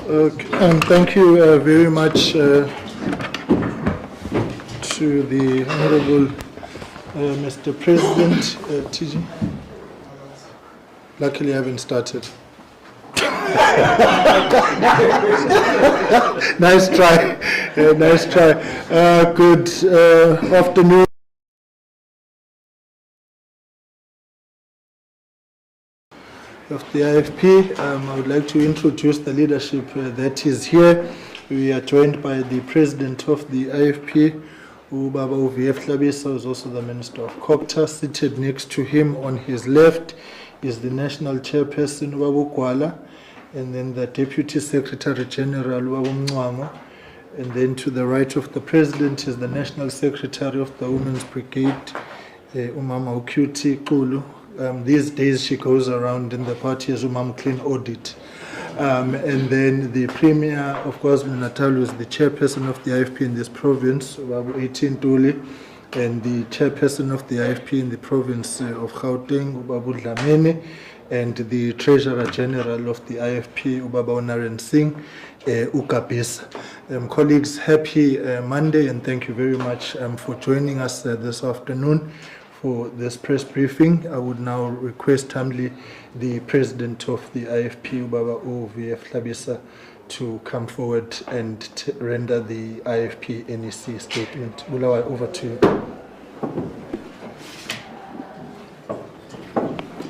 Okay, and thank you very much to the Honorable Mr. President, TG. Luckily, I haven't started. Nice try. Nice try. Good afternoon. Of the IFP, I would like to introduce the leadership that is here. We are joined by the President of the IFP, Ubaba UVF Hlabisa, who is also the Minister of COGTA. Seated next to him on his left is the National Chairperson, Ubaba Gwala, and then the Deputy Secretary General, Ubaba Mncwango. And then to the right of the President is the National Secretary of the Women's Brigade, Umama Ukyuti Kulu. These days she goes around in the party as Umam Clean Audit. And then the Premier of KwaZulu-Natal, who is the chairperson of the IFP in this province, Babu 18 Tuli, and the chairperson of the IFP in the province of Gauteng, Babu Dlamini, and the Treasurer General of the IFP, Ubaba Naren Singh, Ukabisa. Colleagues, happy Monday, and thank you very much for joining us this afternoon for this press briefing. I would now request humbly the President of the IFP, Ubaba UVF Hlabisa, to come forward and render the IFP NEC statement. Bulawa, over to you.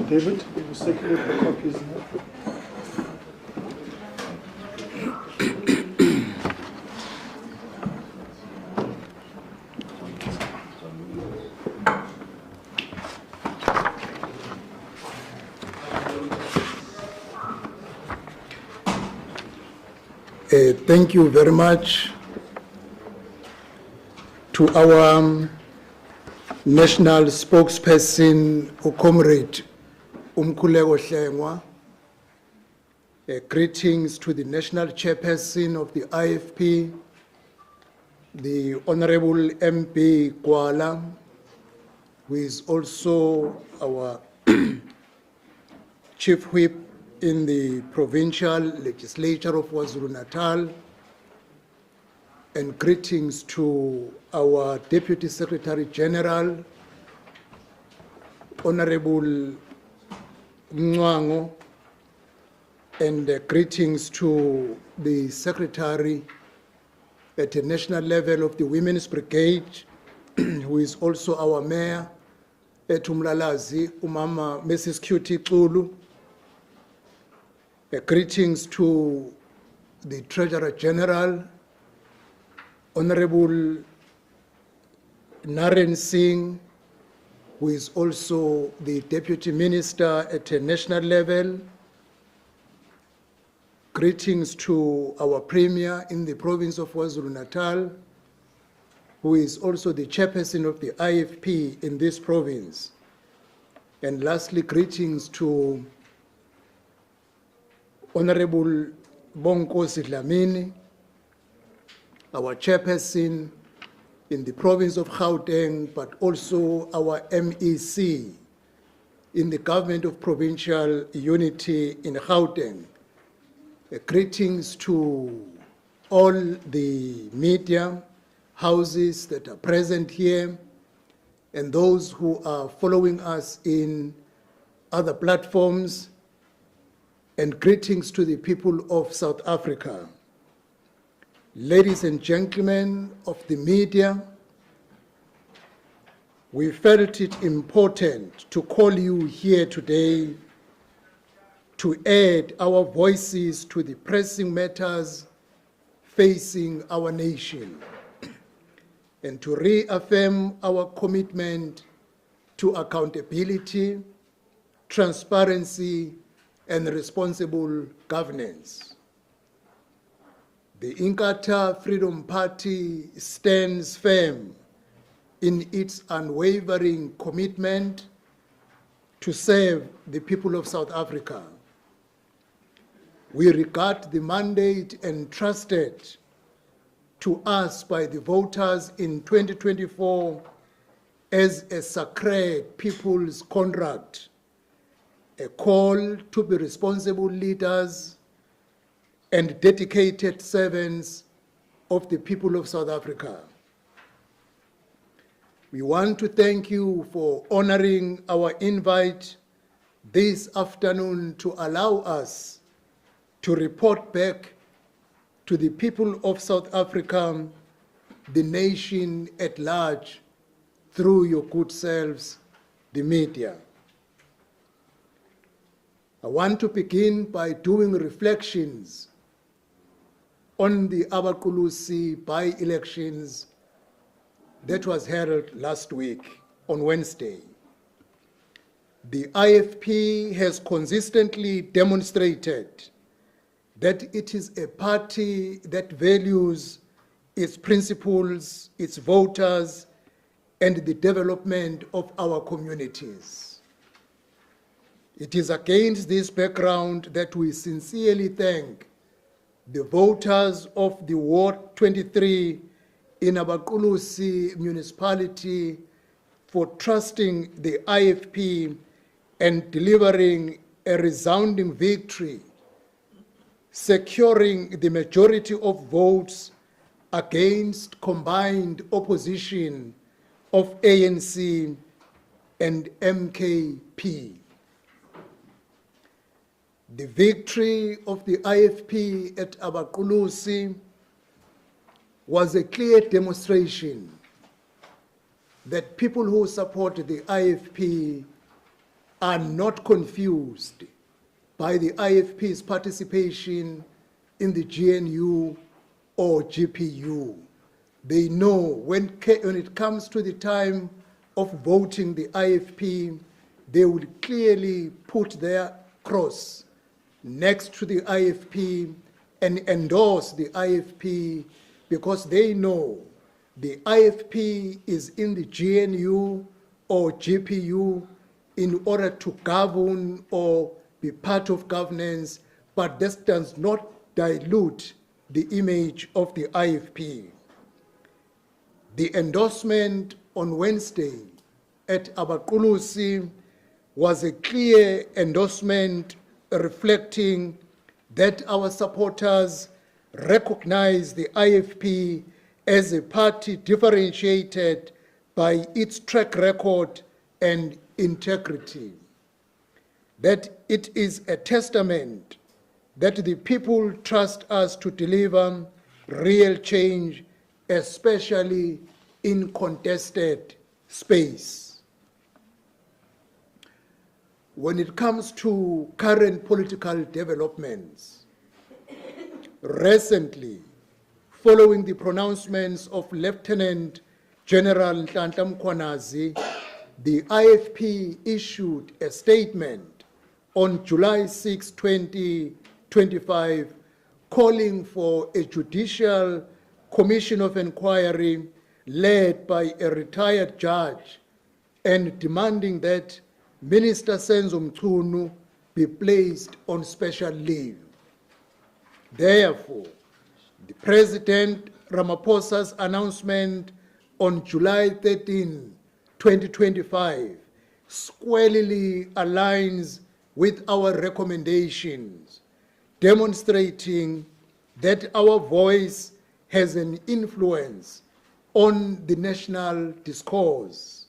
David, will you circulate the copies now? Thank you very much to our national spokesperson, Comrade Umkhuleko Hlengwa. Greetings to the national chairperson of the IFP, the Honorable MP Gwala, who is also our chief whip in the provincial legislature of KwaZulu-Natal, and greetings to our Deputy Secretary General, Honorable Mncwango, and greetings to the Secretary at the national level of the Women's Brigade, who is also our Mayor, Umlalazi, Umama Mrs. Cutie Xulu. Greetings to the Treasurer General, Honorable Naren Singh, who is also the Deputy Minister at a national level. Greetings to our Premier in the province of KwaZulu-Natal, who is also the chairperson of the IFP in this province. And lastly, greetings to Honorable Bonkosi Dlamini, our chairperson in the province of Gauteng, but also our MEC in the government of provincial unity in Gauteng. Greetings to all the media houses that are present here and those who are following us in other platforms. And greetings to the people of South Africa. Ladies and gentlemen of the media, we felt it important to call you here today to add our voices to the pressing matters facing our nation and to reaffirm our commitment to accountability, transparency, and responsible governance. The Inkatha Freedom Party stands firm in its unwavering commitment to serve the people of South Africa. We regard the mandate entrusted to us by the voters in 2024 as a sacred people's contract, a call to be responsible leaders and dedicated servants of the people of South Africa. We want to thank you for honoring our invite this afternoon to allow us to report back to the people of South Africa, the nation at large, through your good selves, the media. I want to begin by doing reflections on the Abaqulusi by-elections that was held last week on Wednesday. The IFP has consistently demonstrated that it is a party that values its principles, its voters, and the development of our communities. It is against this background that we sincerely thank the voters of the Ward 23 in Abaqulusi municipality for trusting the IFP and delivering a resounding victory, securing the majority of votes against combined opposition of ANC and MKP. The victory of the IFP at Abaqulusi was a clear demonstration that people who support the IFP are not confused by the IFP's participation in the GNU or GPU. They know when it comes to the time of voting the IFP, they will clearly put their cross next to the IFP and endorse the IFP because they know the IFP is in the GNU or GPU in order to govern or be part of governance, but this does not dilute the image of the IFP. The endorsement on Wednesday at Abaqulusi was a clear endorsement reflecting that our supporters recognize the IFP as a party differentiated by its track record and integrity. That it is a testament that the people trust us to deliver real change, especially in contested space. When it comes to current political developments, recently, following the pronouncements of Lieutenant General Nhlanhla Mkhwanazi, the IFP issued a statement on July 6, 2025, calling for a judicial commission of inquiry led by a retired judge and demanding that Minister Senzo Mchunu be placed on special leave. Therefore, the President Ramaphosa's announcement on July 13, 2025, squarely aligns with our recommendations, demonstrating that our voice has an influence on the national discourse.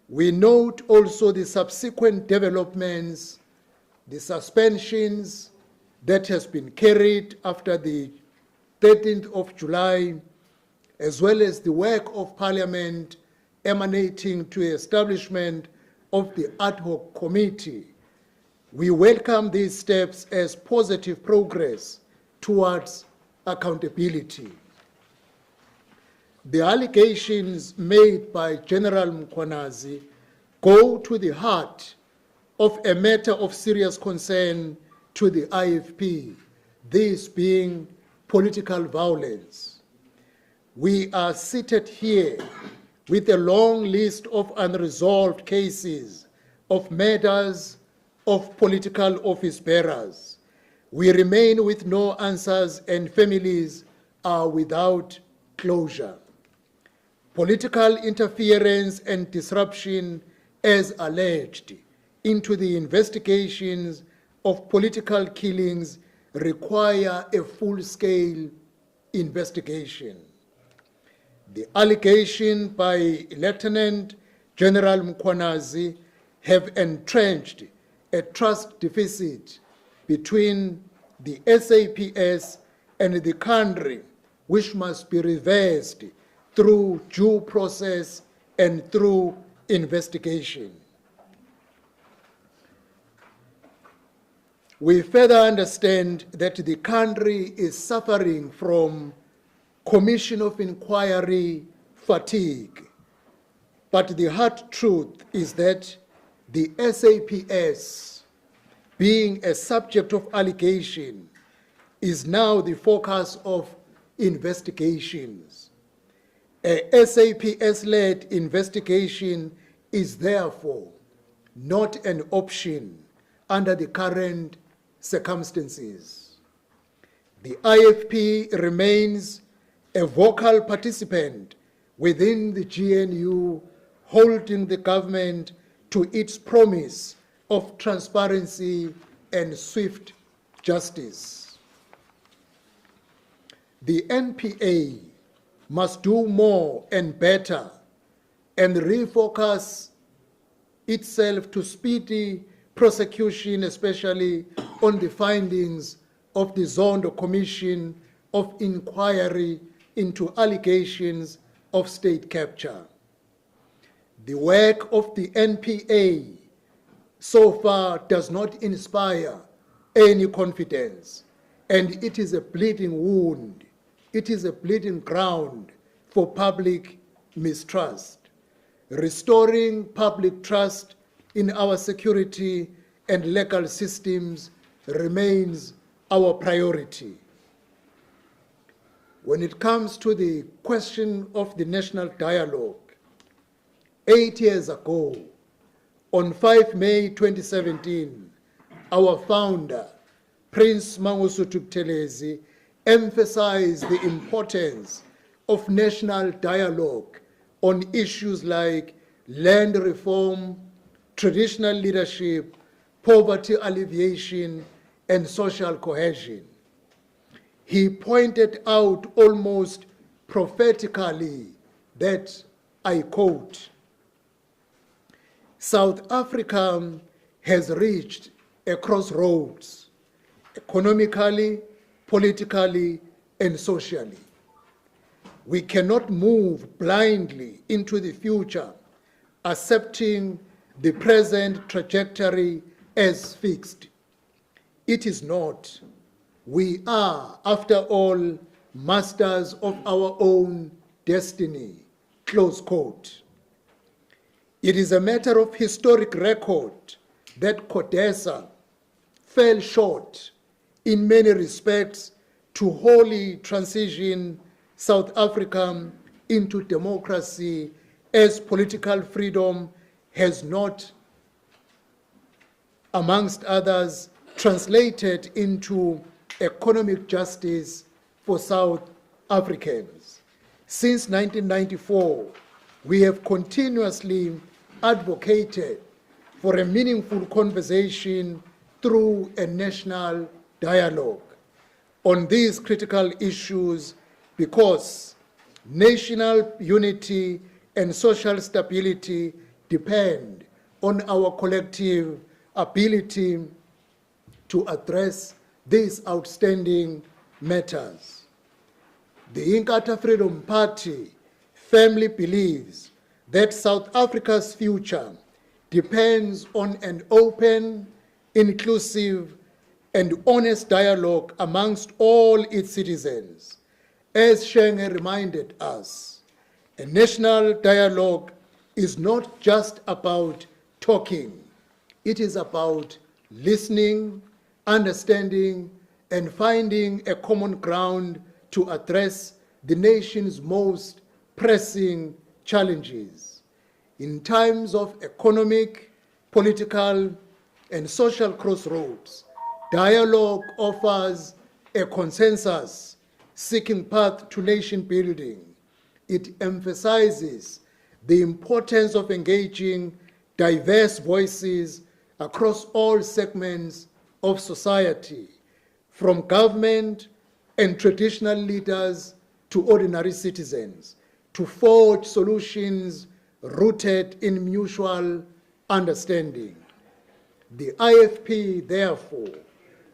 We note also the subsequent developments, the suspensions that has been carried after the 13th of July, as well as the work of Parliament emanating to establishment of the ad hoc committee. We welcome these steps as positive progress towards accountability. The allegations made by General Mkhwanazi go to the heart of a matter of serious concern to the IFP, this being political violence. We are seated here with a long list of unresolved cases of murders of political office bearers. We remain with no answers and families are without closure. Political interference and disruption, as alleged, into the investigations of political killings require a full-scale investigation. The allegation by Lieutenant General Mkhwanazi have entrenched a trust deficit between the SAPS and the country, which must be reversed through due process and through investigation. We further understand that the country is suffering from Commission of Inquiry fatigue, but the hard truth is that the SAPS, being a subject of allegation, is now the focus of investigations. A SAPS-led investigation is therefore not an option under the current circumstances. The IFP remains a vocal participant within the GNU, holding the government to its promise of transparency and swift justice. The NPA must do more and better and refocus itself to speedy prosecution, especially on the findings of the Zondo Commission of Inquiry into allegations of state capture. The work of the NPA so far does not inspire any confidence, and it is a bleeding wound. It is a bleeding ground for public mistrust. Restoring public trust in our security and legal systems remains our priority. When it comes to the question of the national dialogue, 8 years ago, on 5 May 2017, our founder, Prince Mangosuthu Buthelezi, emphasized the importance of national dialogue on issues like land reform, traditional leadership, poverty alleviation, and social cohesion. He pointed out almost prophetically that, I quote, South Africa has reached a crossroads economically, politically, and socially. We cannot move blindly into the future, accepting the present trajectory as fixed. It is not. We are, after all, masters of our own destiny, close quote. It is a matter of historic record that CODESA fell short in many respects to wholly transition South Africa into democracy, as political freedom has not, amongst others, translated into economic justice for South Africans. Since 1994, we have continuously advocated for a meaningful conversation through a national dialogue on these critical issues, because national unity and social stability depend on our collective ability to address these outstanding matters. The Inkatha Freedom Party firmly believes that South Africa's future depends on an open, inclusive, and honest dialogue amongst all its citizens. As Shenge reminded us, a national dialogue is not just about talking. It is about listening, understanding, and finding a common ground to address the nation's most pressing challenges. In times of economic, political, and social crossroads, dialogue offers a consensus seeking path to nation building. It emphasizes the importance of engaging diverse voices across all segments of society, from government and traditional leaders to ordinary citizens, to forge solutions rooted in mutual understanding. The IFP, therefore,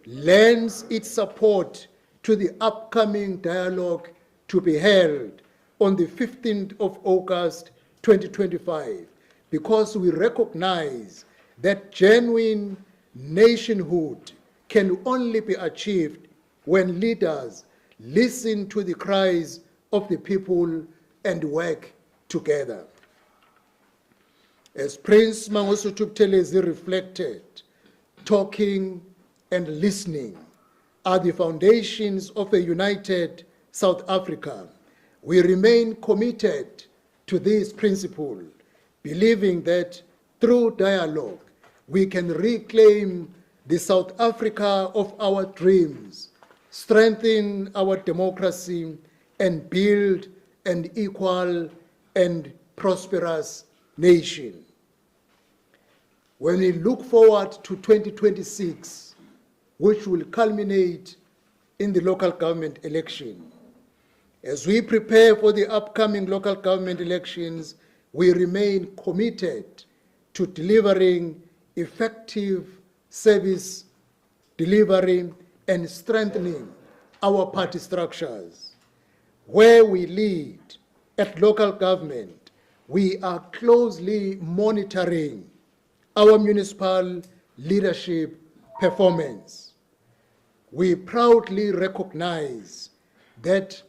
lends its support to the upcoming dialogue to be held on the 15th of August 2025, because we recognize that genuine nationhood can only be achieved when leaders listen to the cries of the people and work together. As Prince Mangosuthu Buthelezi reflected, talking and listening are the foundations of a united South Africa. We remain committed to this principle, believing that through dialogue, we can reclaim the South Africa of our dreams, strengthen our democracy, and build an equal and prosperous nation. When we look forward to 2026, which will culminate in the local government election, as we prepare for the upcoming local government elections, we remain committed to delivering effective service delivery and strengthening our party structures. Where we lead at local government, we are closely monitoring our municipal leadership performance. We proudly recognize that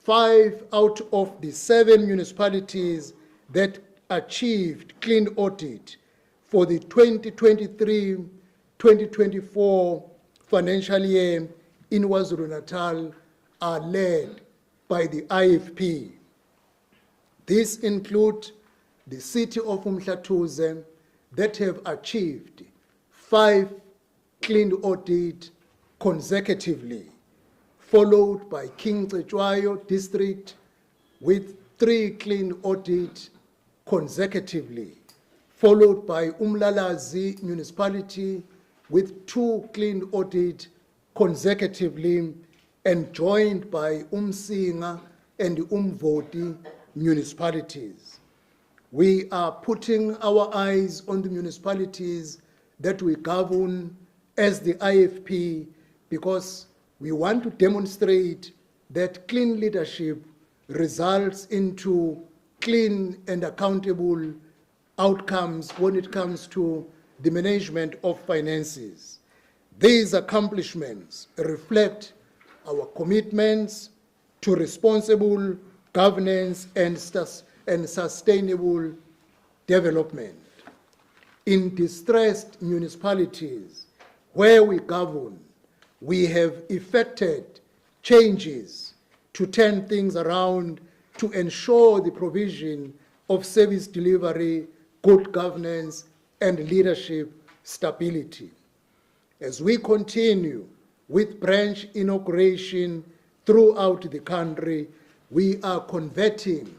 5 out of the 7 municipalities that achieved clean audit for the 2023-2024 financial year in KwaZulu-Natal are led by the IFP. These include the city of Umhlathuze that have achieved 5 clean audit consecutively, followed by King Cetshwayo district with 3 clean audit consecutively, followed by Umlalazi municipality with 2 clean audit consecutively, and joined by Umsinga and Umvoti municipalities. We are putting our eyes on the municipalities that we govern as the IFP, because we want to demonstrate that clean leadership results into clean and accountable outcomes when it comes to the management of finances. These accomplishments reflect our commitments to responsible governance and sustainable development. In distressed municipalities where we govern, we have effected changes to turn things around to ensure the provision of service delivery, good governance, and leadership stability. As we continue with branch inauguration throughout the country, we are converting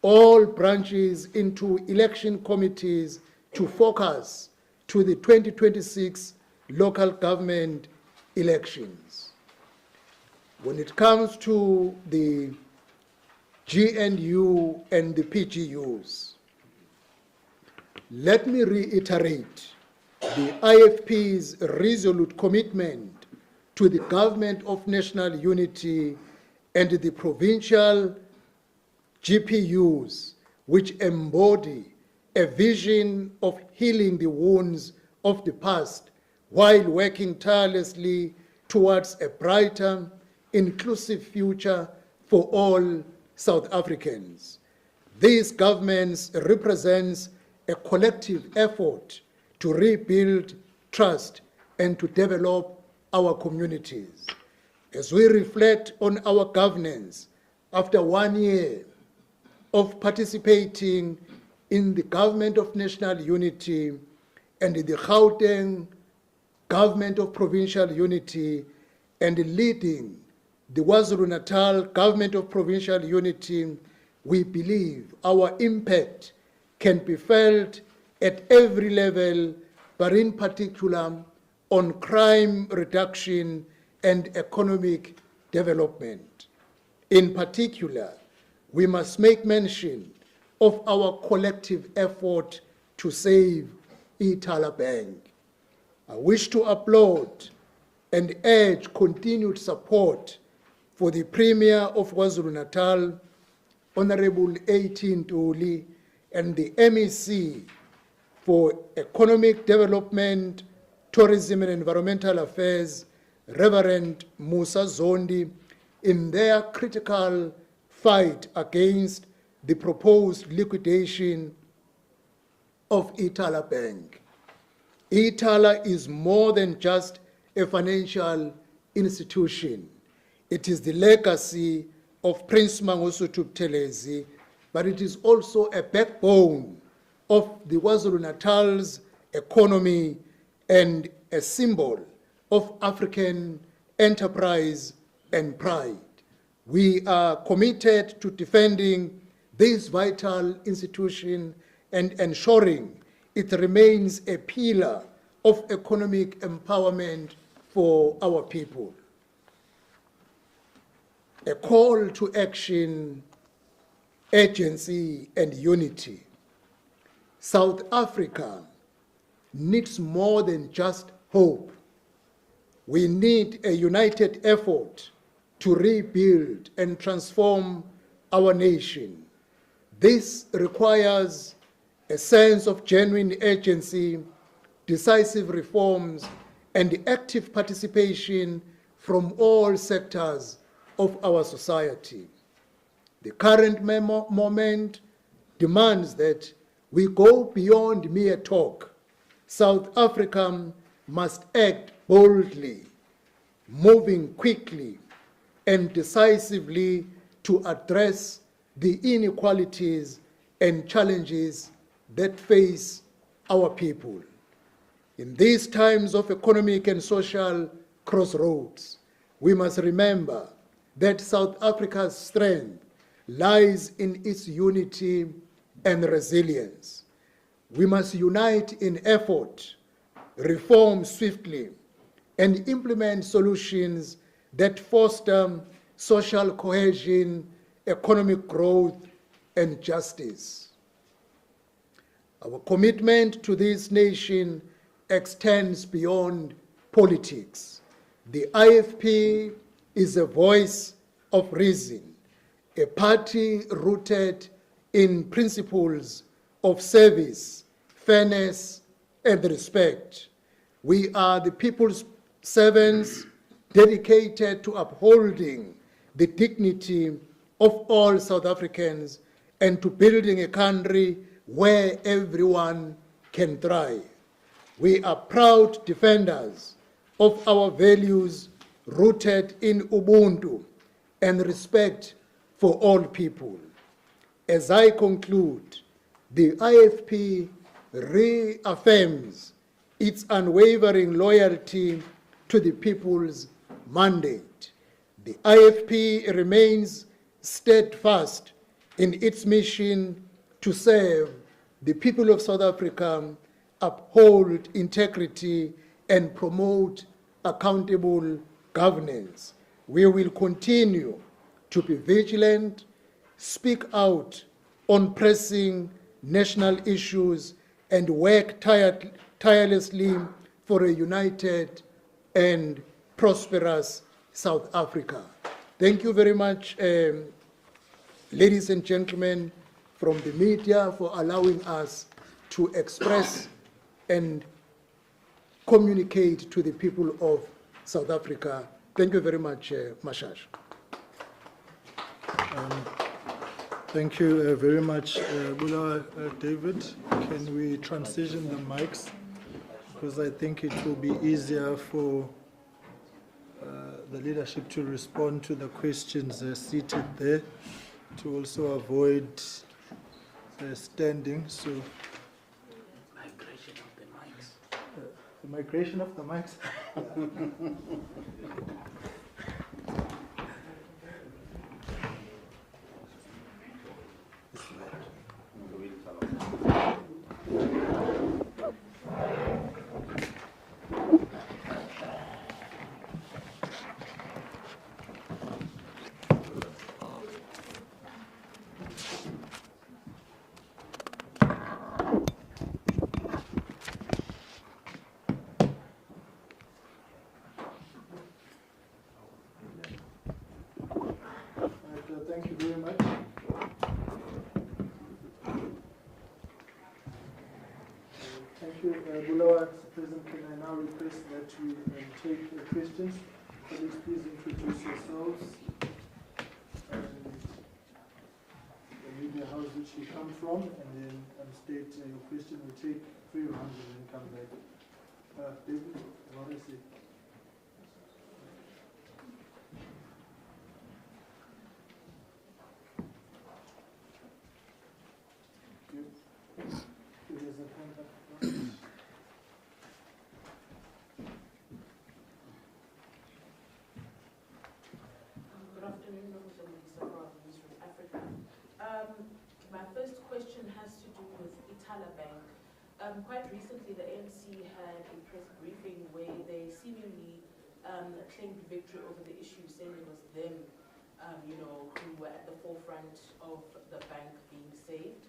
all branches into election committees to focus to the 2026 local government elections. When it comes to the GNU and the PGUs, let me reiterate the IFP's resolute commitment to the government of national unity and the provincial GPUs, which embody a vision of healing the wounds of the past while working tirelessly towards a brighter, inclusive future for all South Africans. These governments represents a collective effort to rebuild trust and to develop our communities. As we reflect on our governance after 1 year of participating in the government of national unity and the Gauteng government of provincial unity and leading the KwaZulu-Natal government of provincial unity, we believe our impact can be felt at every level but in particular on crime reduction and economic development. In particular, we must make mention of our collective effort to save Ithala Bank. I wish to applaud and urge continued support for the Premier of KwaZulu-Natal, Honorable A.T. Ntuli, and the MEC for Economic Development, Tourism and Environmental Affairs, Reverend Musa Zondi, in their critical fight against the proposed liquidation of Ithala Bank. Ithala is more than just a financial institution. It is the legacy of Prince Mangosuthu Buthelezi, but it is also a backbone of the KwaZulu-Natal's economy and a symbol of African enterprise and pride. We are committed to defending this vital institution and ensuring it remains a pillar of economic empowerment for our people. A call to action, urgency, and unity. South Africa needs more than just hope. We need a united effort to rebuild and transform our nation. This requires a sense of genuine urgency, decisive reforms, and active participation from all sectors of our society. The current moment demands that we go beyond mere talk. South Africa must act boldly, moving quickly and decisively to address the inequalities and challenges that face our people. In these times of economic and social crossroads, we must remember that South Africa's strength lies in its unity and resilience. We must unite in effort, reform swiftly, and implement solutions that foster social cohesion, economic growth, and justice. Our commitment to this nation extends beyond politics. The IFP is a voice of reason, a party rooted in principles of service, fairness, and respect. We are the people's servants, dedicated to upholding the dignity of all South Africans and to building a country where everyone can thrive. We are proud defenders of our values rooted in Ubuntu and respect for all people. As I conclude, the IFP reaffirms its unwavering loyalty to the people's mandate. The IFP remains steadfast in its mission to serve the people of South Africa, uphold integrity, and promote accountable governance. We will continue to be vigilant, speak out on pressing national issues, and work tirelessly for a united and prosperous South Africa. Thank you very much, ladies and gentlemen from the media, for allowing us to express and communicate to the people of South Africa. Thank you very much, Mashash. Thank you very much, Bulawa David. Can we transition the mics? Because I think it will be easier for the leadership to respond to the questions seated there, to also avoid standing. So, migration of the mics. The migration of the mics. thank you very much. Thank you. Bulawa, President, can I now request that you take questions? Colleagues, please introduce yourselves and the media house which you come from, and then state your question. We'll take 3 rounds and then come back. David, what is it? There's a hand up front. Good afternoon, Dr. Lisa from Africa. My first question has to do with Itala Bank. Quite recently, the ANC had a press briefing where they seemingly claimed victory over the issue, saying it was them, who were at the forefront of the bank being saved.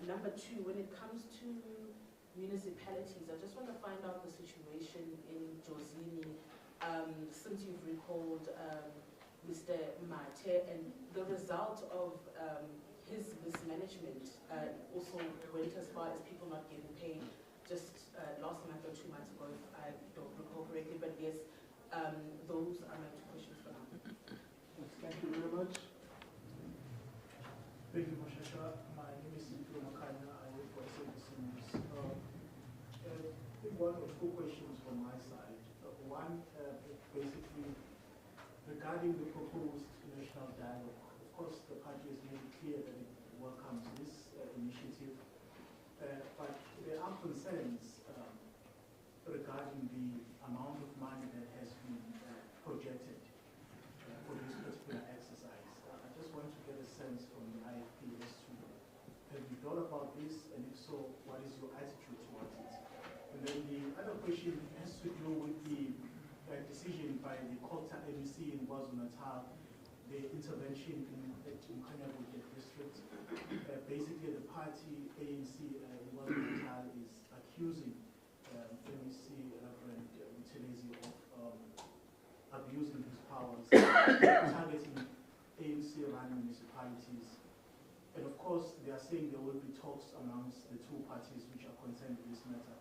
Number two, when it comes to municipalities, I just want to find out the situation in Jozini, since you've recalled Mr. Mate, and the result of his mismanagement also went as far as people not getting paid just last month or 2 months ago, if I don't recall correctly. But yes, those are my 2 questions for now. Thank you very much. Thank you, Moshasha. My name is Sipho Makanya. I work for SABC News. One or 2 questions from my side. One, basically, regarding the proposed national dialogue. Of course, the party has made it clear that it welcomes this initiative, but there are concerns regarding the amount of money that has been projected for this particular exercise. I just want to get a sense from the IFP as to, have you thought about this, and if so, what is your attitude towards it? And then the other question has to do with the decision by the Kota MEC in KwaZulu-Natal, the intervention in Mkhanyabuke district. Basically, the party ANC in KwaZulu-Natal is accusing MEC Reverend Muthelezi of abusing his powers, targeting ANC-run municipalities. And of course, they are saying there will be talks amongst the 2 parties which are concerned with this matter.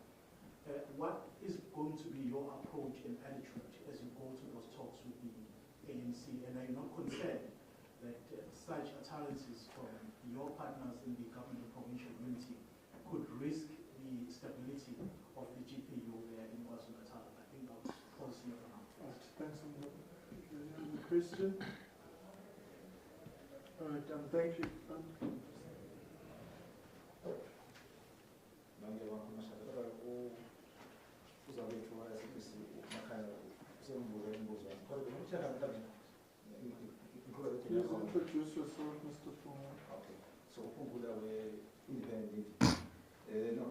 What is going to be your approach and attitude as you go to those talks with the ANC? And are you not concerned that such utterances from your partners in the government of provincial unity could risk the stability of the GPU there in KwaZulu-Natal? I think I'll pause here for now. Thanks. Any other question? All right, thank you. Please introduce yourself, Mr. Funga. Okay. So, Fungula, we're independent. No,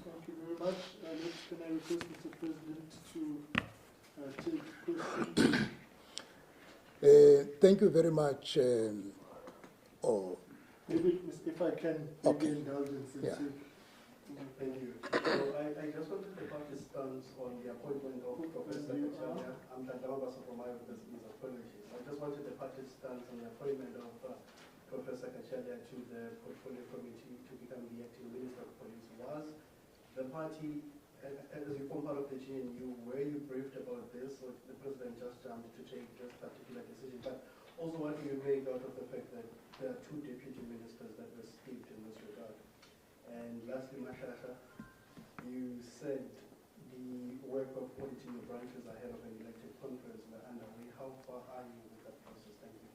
Thank you very much. Next, can I request Mr. President to take questions? Thank you very much. Maybe, if I can, Okay. indulgence and Yeah. take. Thank you. So I just wanted the participants on the appointment of Professor Kachalia. I'm Tandawabasa from IFP apologies. I just wanted the participants on the appointment of Professor Kachalia to the Portfolio Committee to become the acting Minister of Police. Was the party, as you form part of the GNU, were you briefed about this, or the President just jumped to take this particular decision? But also, what do you make out of the fact that there are 2 deputy ministers that were skipped in this regard? And lastly, Mashasha, you said the work of auditing the branches ahead of an elected conference were underway. How far are you with that process? Thank you.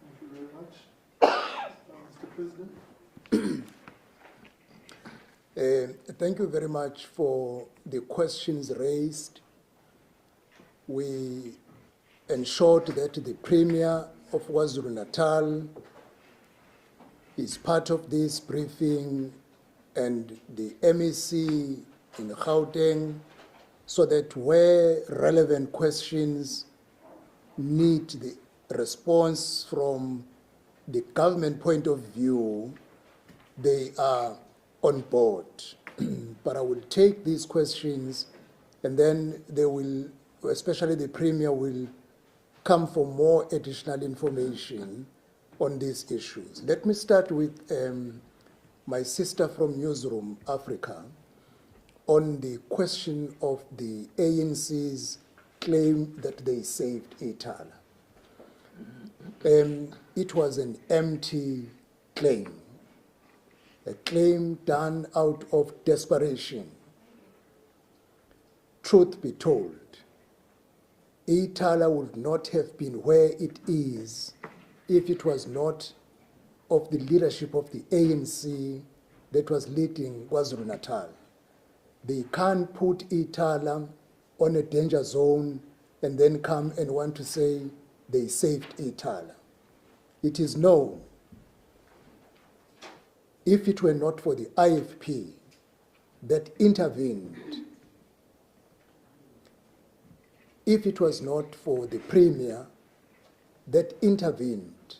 Thank you very much. Mr. President. Thank you very much for the questions raised. We ensured that the Premier of KwaZulu-Natal is part of this briefing and the MEC in Gauteng, so that where relevant questions need the response from the government point of view, they are on board. But I will take these questions, and then they will, especially the Premier, will come for more additional information on these issues. Let me start with my sister from Newsroom Africa on the question of the ANC's claim that they saved Itala. It was an empty claim, a claim done out of desperation. Truth be told, Itala would not have been where it is if it was not of the leadership of the ANC that was leading KwaZulu-Natal. They can't put Itala on a danger zone and then come and want to say they saved Itala. It is known, if it were not for the IFP that intervened, if it was not for the Premier that intervened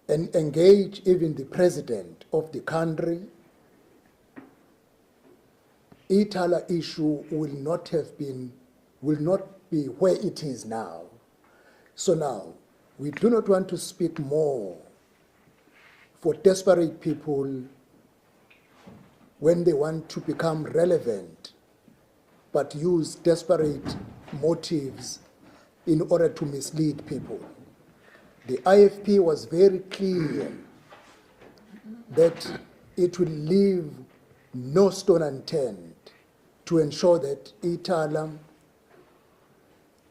and engaged even the President of the country, Itala issue will not be where it is now. So now, we do not want to speak more for desperate people when they want to become relevant, but use desperate motives in order to mislead people. The IFP was very clear that it will leave no stone unturned to ensure that Itala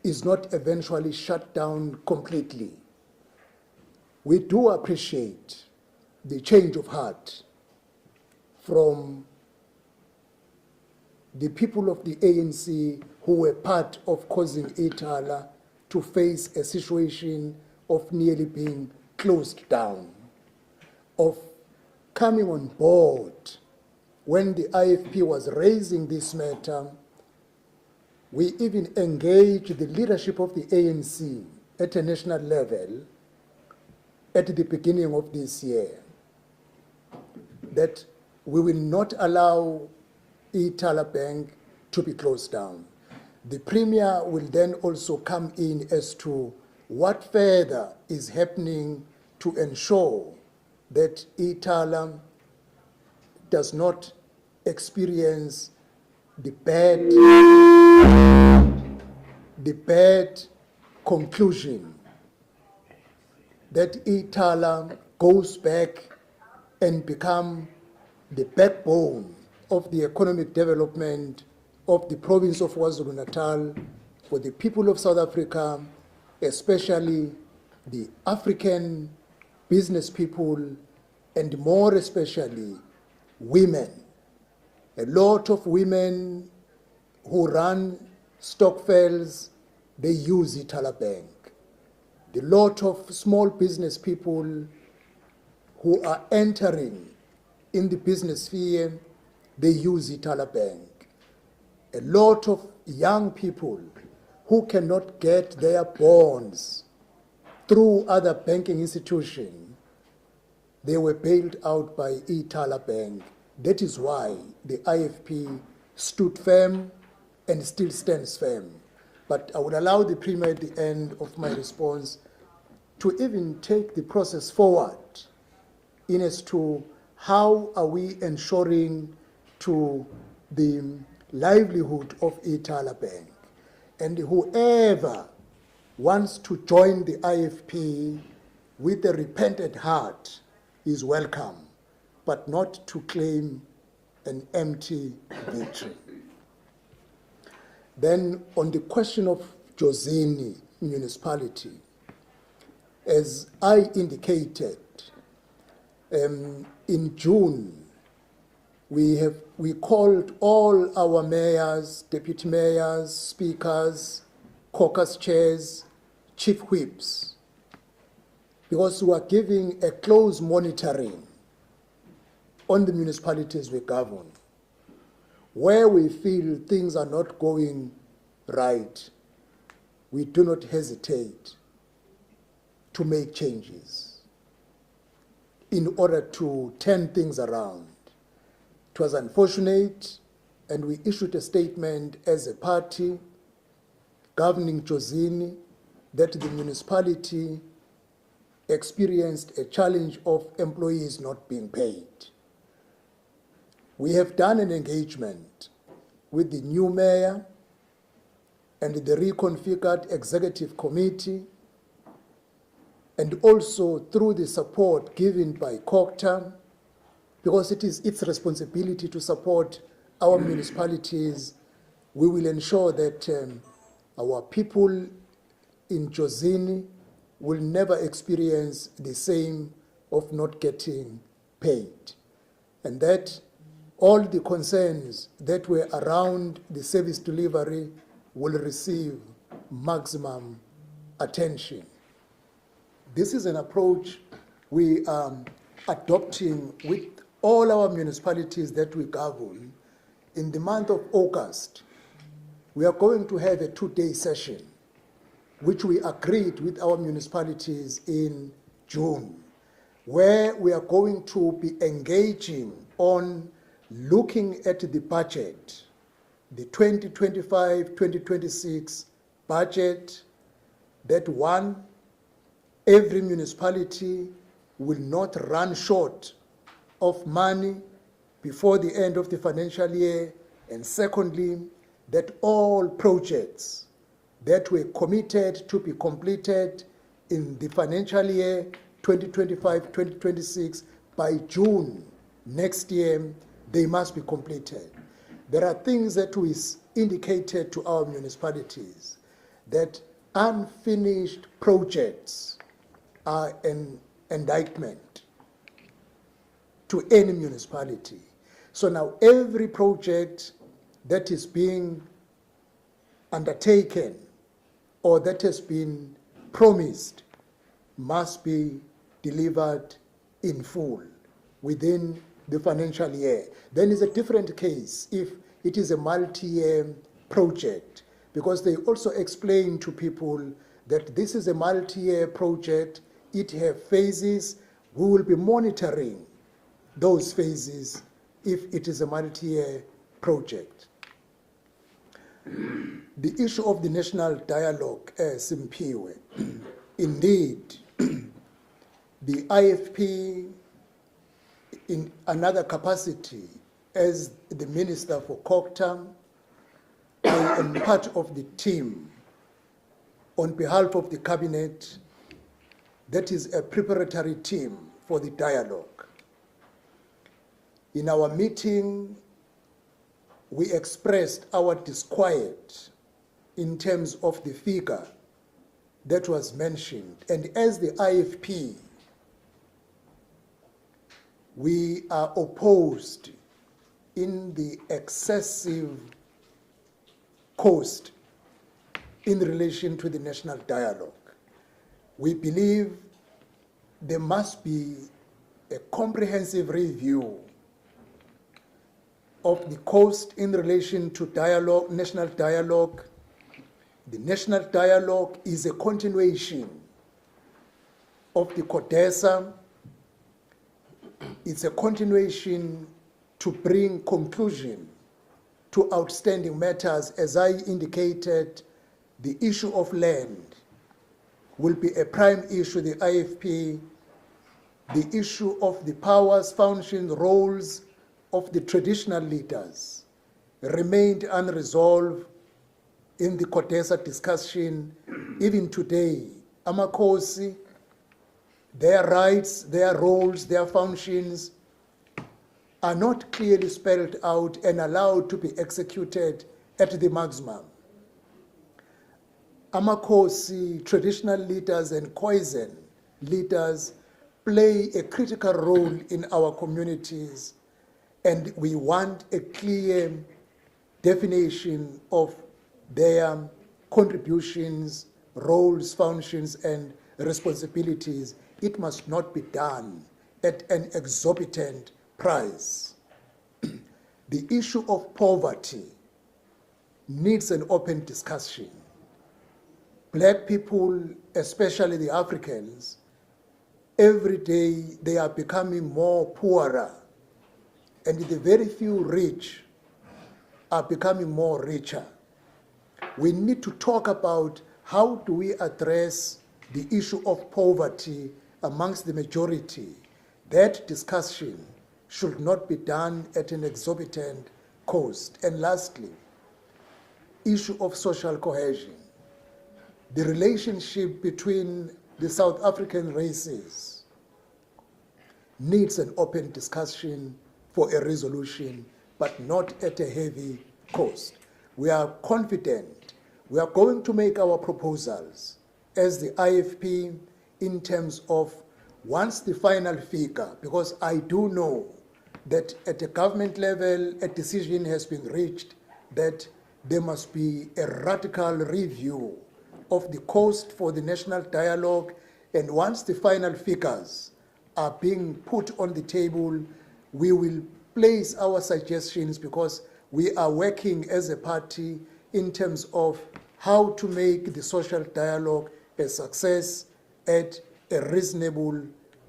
is not eventually shut down completely. We do appreciate the change of heart from the people of the ANC who were part of causing Itala to face a situation of nearly being closed down, of coming on board when the IFP was raising this matter. We even engaged the leadership of the ANC at a national level at the beginning of this year that we will not allow Itala Bank to be closed down. The Premier will then also come in as to what further is happening to ensure that Itala does not experience the bad conclusion that Itala goes back and become the backbone of the economic development of the province of KwaZulu-Natal for the people of South Africa, especially the African business people, and more especially women. A lot of women who run stokvels, they use Itala Bank. The lot of small business people who are entering in the business sphere, they use Itala Bank. A lot of young people who cannot get their bonds through other banking institutions, they were bailed out by Itala Bank. That is why the IFP stood firm and still stands firm. But I would allow the Premier at the end of my response to even take the process forward in as to how are we ensuring to the livelihood of Itala Bank. And whoever wants to join the IFP with a repentant heart is welcome, but not to claim an empty victory. Then on the question of Jozini municipality, as I indicated, in June, we called all our mayors, deputy mayors, speakers, caucus chairs, chief whips, because we are giving a close monitoring on the municipalities we govern. Where we feel things are not going right, we do not hesitate to make changes in order to turn things around. It was unfortunate, and we issued a statement as a party governing Jozini that the municipality experienced a challenge of employees not being paid. We have done an engagement with the new mayor and the reconfigured executive committee, and also through the support given by COCTA, because it is its responsibility to support our municipalities. We will ensure that our people in Jozini will never experience the same of not getting paid, and that all the concerns that were around the service delivery will receive maximum attention. This is an approach we are adopting with all our municipalities that we govern. In the month of August, we are going to have a 2-day session, which we agreed with our municipalities in June, where we are going to be engaging on looking at the budget, the 2025-2026 budget, that one, every municipality will not run short of money before the end of the financial year, and secondly, that all projects that were committed to be completed in the financial year 2025-2026 by June next year, they must be completed. There are things that we indicated to our municipalities, that unfinished projects are an indictment to any municipality. So now every project that is being undertaken or that has been promised must be delivered in full within the financial year. Then it's a different case if it is a multi-year project, because they also explain to people that this is a multi-year project, it has phases. We will be monitoring those phases if it is a multi-year project. The issue of the national dialogue, Simpiwe, indeed, the IFP in another capacity as the Minister for COCTA, I am part of the team on behalf of the Cabinet that is a preparatory team for the dialogue. In our meeting, we expressed our disquiet in terms of the figure that was mentioned. And as the IFP, we are opposed in the excessive cost in relation to the national dialogue. We believe there must be a comprehensive review of the cost in relation to dialogue, national dialogue. The national dialogue is a continuation of the CODESA. It's a continuation to bring conclusion to outstanding matters. As I indicated, the issue of land will be a prime issue, the IFP. The issue of the powers, functions, roles of the traditional leaders remained unresolved in the CODESA discussion. Even today, Amakosi, their rights, their roles, their functions are not clearly spelled out and allowed to be executed at the maximum. Amakosi, traditional leaders, and Khoisan leaders play a critical role in our communities, and we want a clear definition of their contributions, roles, functions, and responsibilities. It must not be done at an exorbitant price. The issue of poverty needs an open discussion. Black people, especially the Africans, every day they are becoming more poorer, and the very few rich are becoming more richer. We need to talk about how do we address the issue of poverty amongst the majority. That discussion should not be done at an exorbitant cost. And lastly, issue of social cohesion. The relationship between the South African races needs an open discussion for a resolution, but not at a heavy cost. We are confident we are going to make our proposals as the IFP in terms of once the final figure, because I do know that at the government level, a decision has been reached that there must be a radical review of the cost for the national dialogue, and once the final figures are being put on the table, we will place our suggestions, because we are working as a party in terms of how to make the social dialogue a success at a reasonable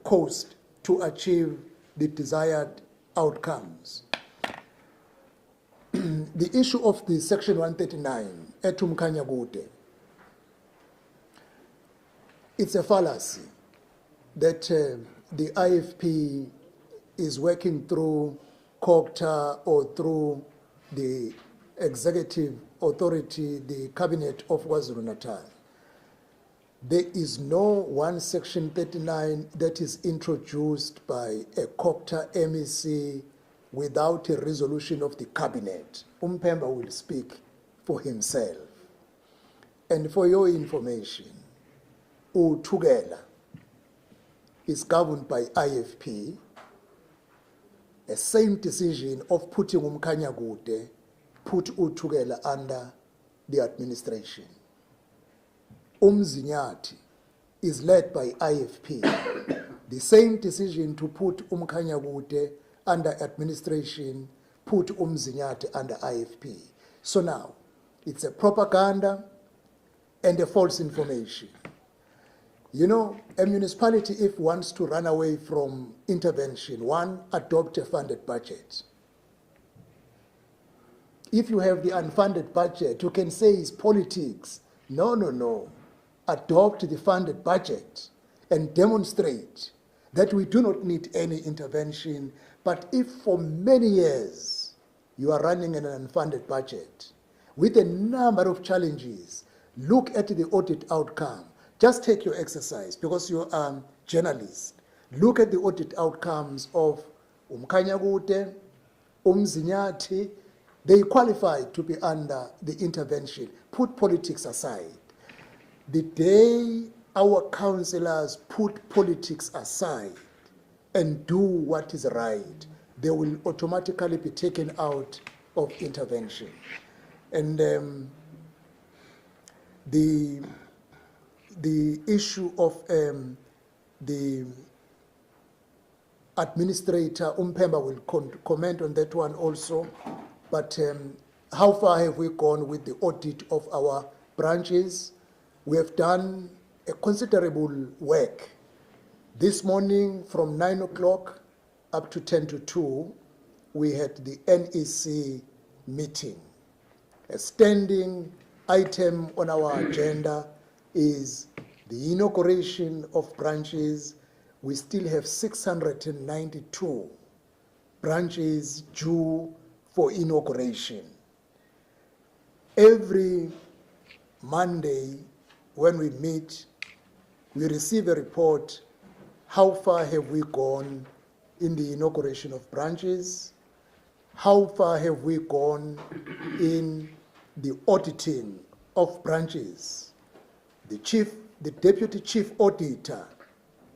cost to achieve the desired outcomes. The issue of the Section 139, etum Kanyagude, it's a fallacy that the IFP is working through COGTA or through the executive authority, the cabinet of KwaZulu-Natal. There is no one Section 39 that is introduced by a COGTA MEC without a resolution of the cabinet. Umpemba will speak for himself. And for your information, uThukela is governed by IFP. A same decision of putting uMkhanyakude put uThukela under the administration. Umzinyathi is led by IFP. The same decision to put uMkhanyakude under administration put Umzinyathi under IFP. So now, it's a propaganda and a false information. You know, a municipality, if wants to run away from intervention, one, adopt a funded budget. If you have the unfunded budget, you can say it's politics. No, no, no. Adopt the funded budget and demonstrate that we do not need any intervention. But if for many years you are running an unfunded budget with a number of challenges, look at the audit outcome. Just take your exercise, because you are a journalist. Look at the audit outcomes of uMkhanyakude, Umzinyathi. They qualify to be under the intervention. Put politics aside. The day our councillors put politics aside and do what is right, they will automatically be taken out of intervention. And the issue of the administrator, Umpemba will comment on that one also. But how far have we gone with the audit of our branches? We have done a considerable work. This morning from 9 o'clock up to 10 to 2, we had the NEC meeting. A standing item on our agenda is the inauguration of branches. We still have 692 branches due for inauguration. Every Monday when we meet, we receive a report. How far have we gone in the inauguration of branches? How far have we gone in the auditing of branches? The deputy chief auditor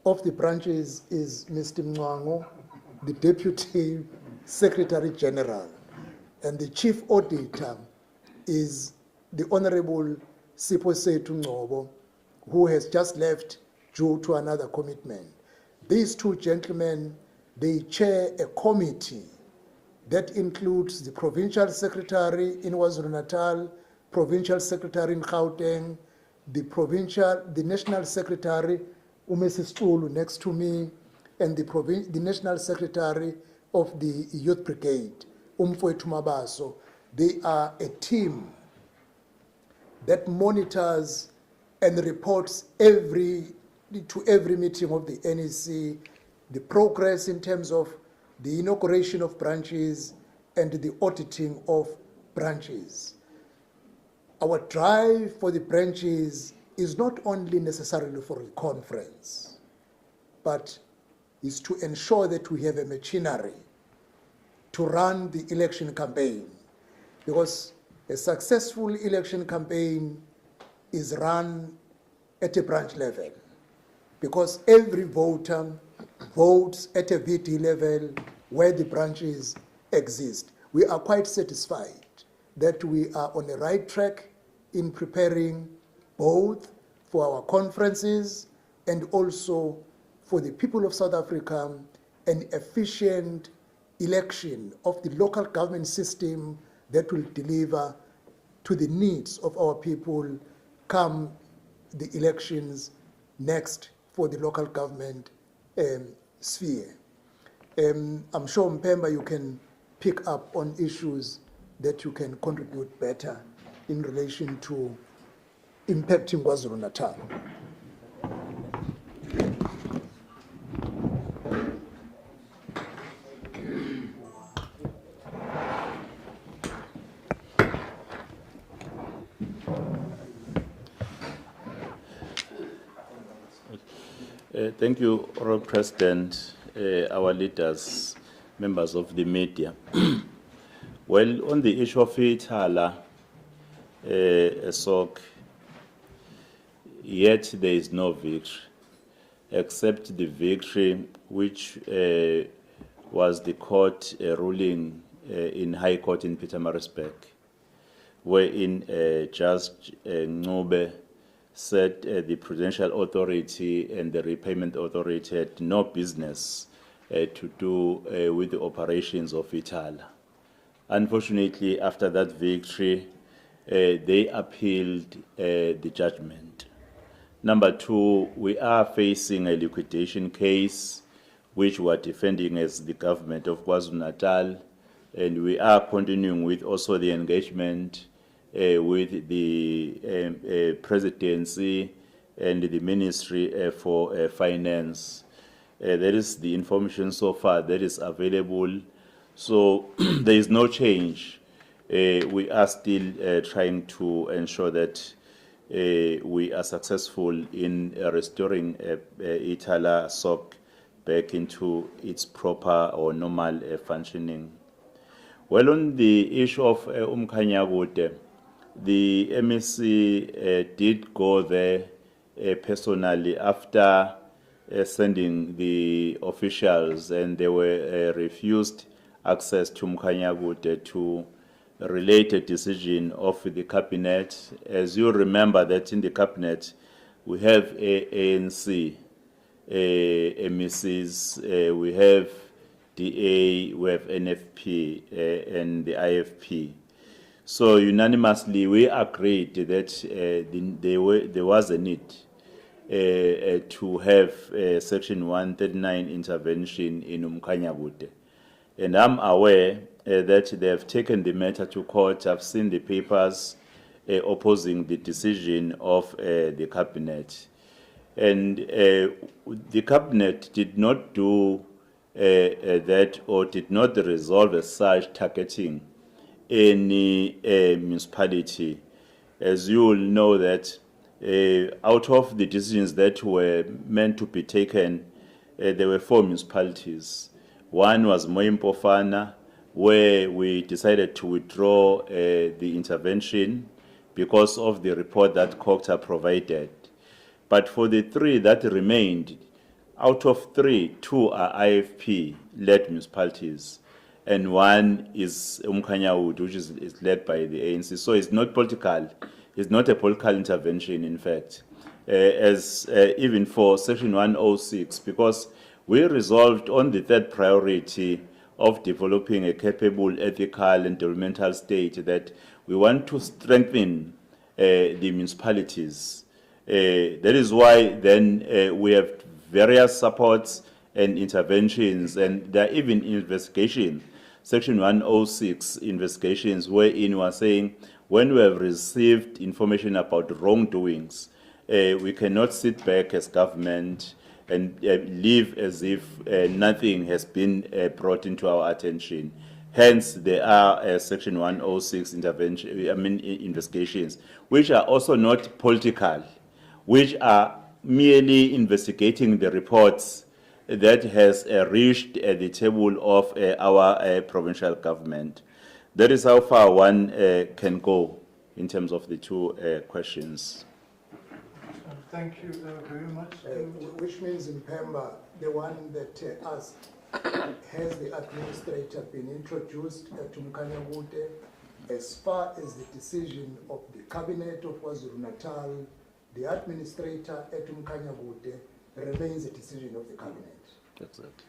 of the branches is Mr. Mwango, the deputy secretary general, and the chief auditor is the Honorable Siposetu Ngcobo, who has just left due to another commitment. These two gentlemen they chair a committee that includes the provincial secretary in KwaZulu-Natal, provincial secretary in Gauteng, the national secretary, Mrs. Tulu next to me, and the national secretary of the youth brigade, Umfowethu Mabaso. They are a team that monitors and reports to every meeting of the NEC, the progress in terms of the inauguration of branches and the auditing of branches. Our drive for the branches is not only necessarily for a conference, but is to ensure that we have a machinery to run the election campaign, because a successful election campaign is run at a branch level, because every voter votes at a VT level where the branches exist. We are quite satisfied that we are on the right track in preparing both for our conferences and also for the people of South Africa an efficient election of the local government system that will deliver to the needs of our people come the elections next for the local government sphere. I'm sure, Mpemba, you can pick up on issues that you can contribute better in relation to impacting KwaZulu-Natal. Thank you, Honourable President, our leaders, members of the media. Well, on the issue of Ithala, SOC, yet there is no victory, except the victory which was the court ruling in High Court in Pietermaritzburg, wherein Judge Ncube said the Prudential Authority and the Repayment Authority had no business to do with the operations of Ithala. Unfortunately, after that victory, they appealed the judgment. Number two, we are facing a liquidation case which we are defending as the government of KwaZulu-Natal, and we are continuing with also the engagement with the presidency and the Ministry for Finance. That is the information so far that is available. So there is no change. We are still trying to ensure that we are successful in restoring Ithala SOC back into its proper or normal functioning. Well, on the issue of Umkhanyakude, the MEC did go there personally after sending the officials, and they were refused access to Umkhanyakude to relate a decision of the cabinet. As you remember that in the cabinet we have ANC, MECs, we have DA, we have NFP and the IFP. So unanimously we agreed that there was a need to have Section 139 intervention in Umkhanyakude. And I'm aware that they have taken the matter to court. I've seen the papers opposing the decision of the cabinet. And the cabinet did not do that, or did not resolve as such targeting any municipality. As you will know that out of the decisions that were meant to be taken, there were 4 municipalities. One was Moimpofana, where we decided to withdraw the intervention because of the report that COCTA provided. But for the 3 that remained, out of 3, 2 are IFP-led municipalities, and 1 is Umkhanyakude, which is led by the ANC. So it's not political. It's not a political intervention, in fact, as even for Section 106, because we resolved on the third priority of developing a capable, ethical, and developmental state that we want to strengthen the municipalities. That is why then we have various supports and interventions, and there are even investigations, Section 106 investigations, wherein we are saying when we have received information about wrongdoings, we cannot sit back as government and live as if nothing has been brought into our attention. Hence, there are Section 106 investigations, which are also not political, which are merely investigating the reports that has reached the table of our provincial government. That is how far one can go in terms of the two questions. Thank you very much. Which means in Pemba, the one that asked, has the administrator been introduced to Mkanyagute as far as the decision of the cabinet of KwaZulu-Natal? The administrator at Mkanyagute remains a decision of the cabinet. Exactly.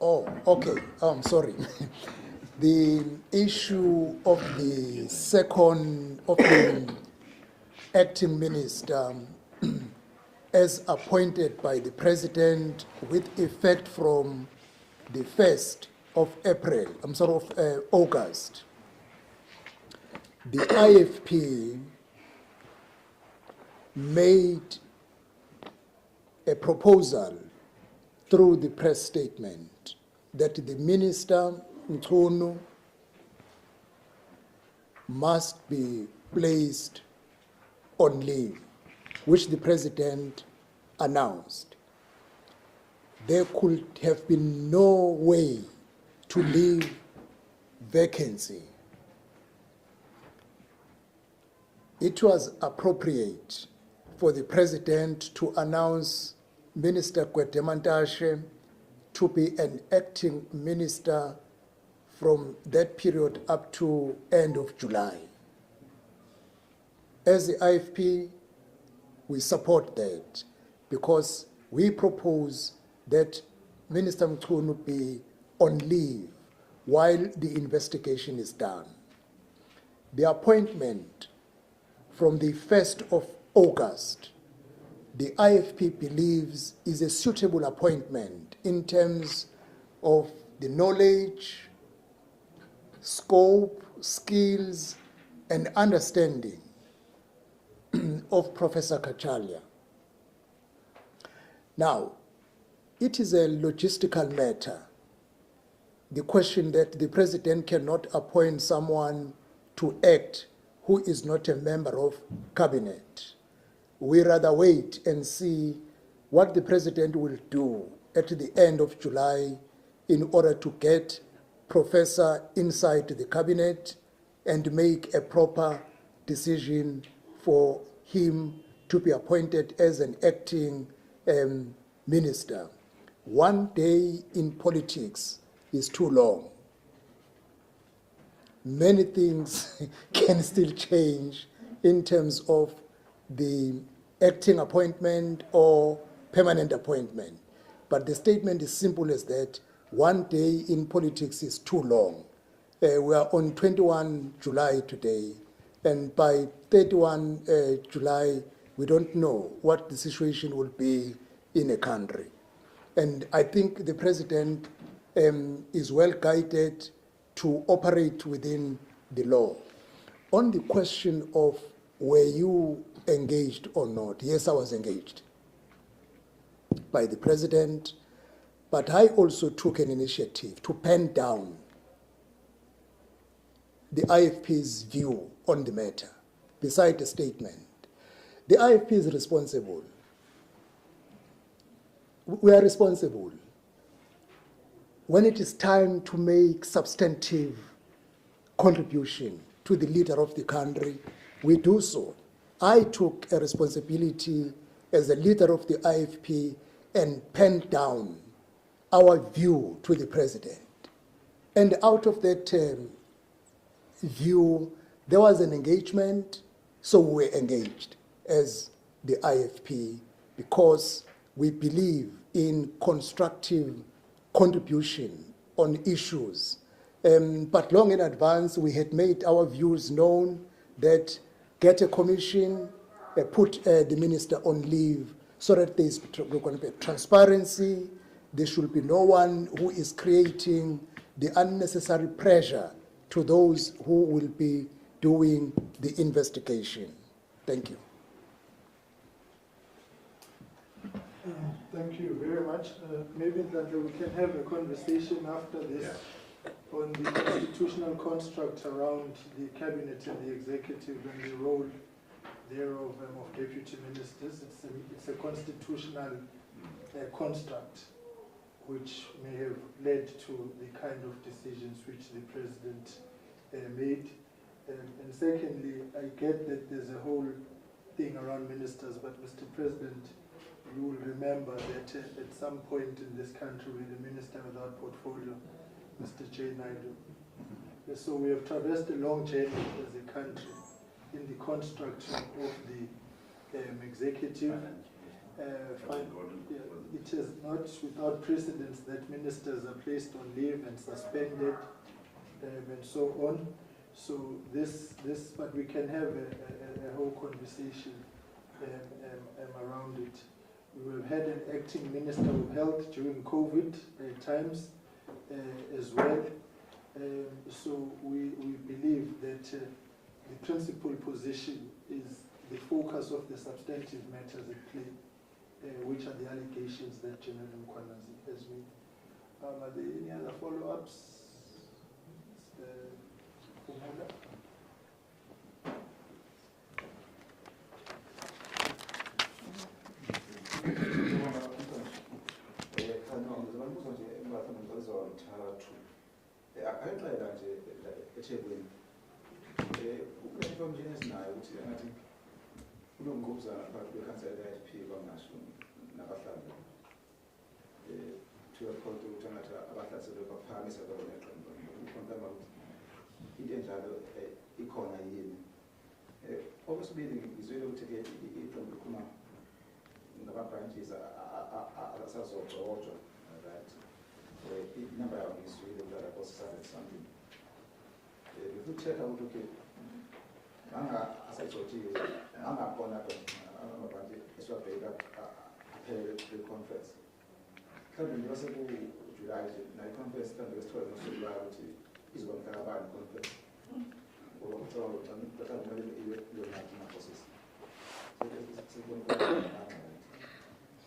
Oh, okay. Sorry. The issue of the second of the acting minister as appointed by the president with effect from the 1st of August. The IFP made a proposal through the press statement that the minister, Mchunu, must be placed on leave, which the president announced. There could have been no way to leave vacancy. It was appropriate for the president to announce Minister Kwetemantashe to be an acting minister from that period up to end of July. As the IFP, we support that because we propose that Minister Mchunu be on leave while the investigation is done. The appointment from the 1st of August, the IFP believes is a suitable appointment in terms of the knowledge, scope, skills, and understanding of Professor Kachalia. Now, it is a logistical matter. The question that the president cannot appoint someone to act who is not a member of cabinet. We rather wait and see what the president will do at the end of July in order to get Professor inside the cabinet and make a proper decision for him to be appointed as an acting minister. One day in politics is too long. Many things can still change in terms of the acting appointment or permanent appointment. But the statement is simple as that. One day in politics is too long. We are on 21 July today, and by 31 July, we don't know what the situation will be in a country. And I think the president is well guided to operate within the law. On the question of were you engaged or not, yes, I was engaged by the president, but I also took an initiative to pen down the IFP's view on the matter, beside the statement. The IFP is responsible. We are responsible. When it is time to make substantive contribution to the leader of the country, we do so. I took a responsibility as a leader of the IFP and penned down our view to the president. And out of that view, there was an engagement, so we were engaged as the IFP because we believe in constructive contribution on issues. But long in advance, we had made our views known that get a commission, put the minister on leave so that there's going to be transparency. There should be no one who is creating the unnecessary pressure to those who will be doing the investigation. Thank you. Thank you very much. Maybe that we can have a conversation after this on the constitutional construct around the cabinet and the executive and the role thereof of deputy ministers. It's a constitutional construct which may have led to the kind of decisions which the president made. And secondly, I get that there's a whole thing around ministers, but Mr. President, you will remember that at some point in this country we had a minister without portfolio, Mr. J. Naidu. So we have traversed a long journey as a country in the construction of the executive. It is not without precedence that ministers are placed on leave and suspended and so on. So but we can have a whole conversation around it. We have had an acting minister of health during COVID times as well. So we believe that the principal position is the focus of the substantive matters at play, which are the allegations that General Mkhwanazi has made. Are there any other follow-ups? Ayixela nje eThekwini information esinayo ukuthi engathi kulomgqubuzana phakathi kwekhansela le-IFP kwamashu nabahlali to a point ukuthi engathi abahlaselwe baphakamisa bona eqembu ukonfirma ukuthi into enjalo ikhona yini. Okwesibili ngizwile ukuthi-ke iqembu likhuluma ngama-branches asazogcotshwa, right? Number of is really that was started something. If you check out, okay, as I told you, I'm not going to it's what they got the conference. Can you also July, night conference, and the story of solidarity is one caravan conference. Or so, but I'm going to not in a process.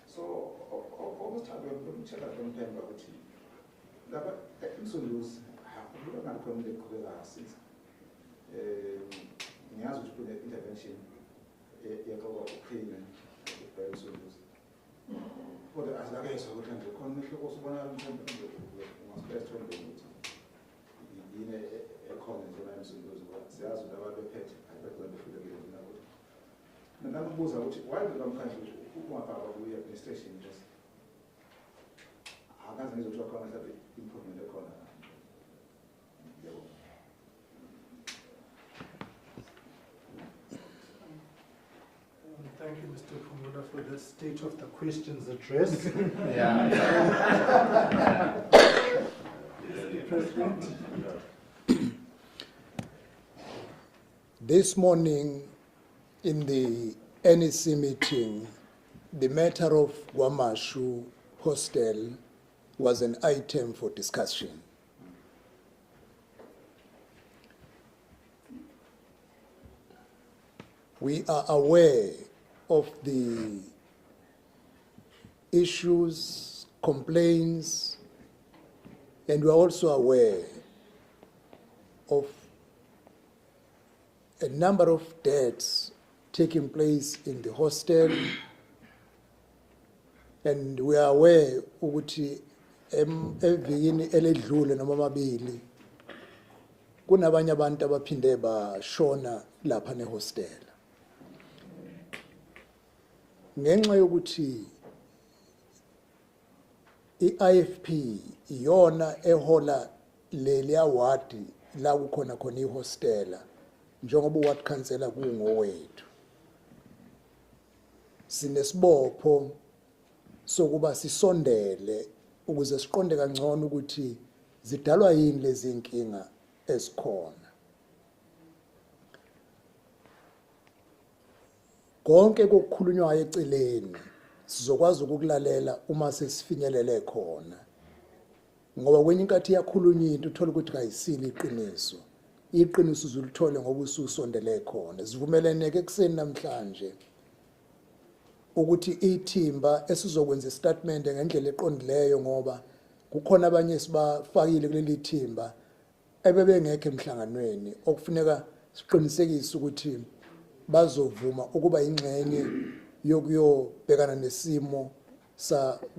So, almost time we check out from time about it. But lose we don't have to the since Niaz would put the intervention opinion very soon. For the as against our country, also one of them was best to in a comment when I'm soon those words. They also never be paid. I bet when the food again. And then why do some countries who want our administration just how can they talk about that improvement the corner? Thank you, Mr. Phumula, for the state of the questions address. Mr. President. This morning in the NEC meeting, the matter of Gwamashu Hostel was an item for discussion. We are aware of the issues, complaints, and we are also aware of a number of deaths taking place in the hostel, and we are aware ukuthi evikini eledlule noma amabili kunabanye abantu abaphinde bashona lapha nehostel ngenxa yokuthi iIFP iyona ehola leliya wadi la kukhona khona ihostela njengoba uward councillor kungowethu sinesibopho sokuba sisondele ukuze siqonde kangcono ukuthi zidalwa yini lezi inkinga esikhona. Konke kokukhulunywayo eceleni sizokwazi ukulalela uma sesifinyelele khona, ngoba kwenye inkathi iyakhulunywa into uthola ukuthi kayisile iqiniso. Iqiniso uzulithole ngoba ususondele khona. Sivumelene ke ekseni namhlanje ukuthi ithimba esizokwenza istatement ngendlela eqondileyo, ngoba kukhona abanye sibafakile kuleli thimba ebebengekho emhlanganweni okufuneka siqinisekise ukuthi bazovuma ukuba ingxenye yokuyobhekana nesimo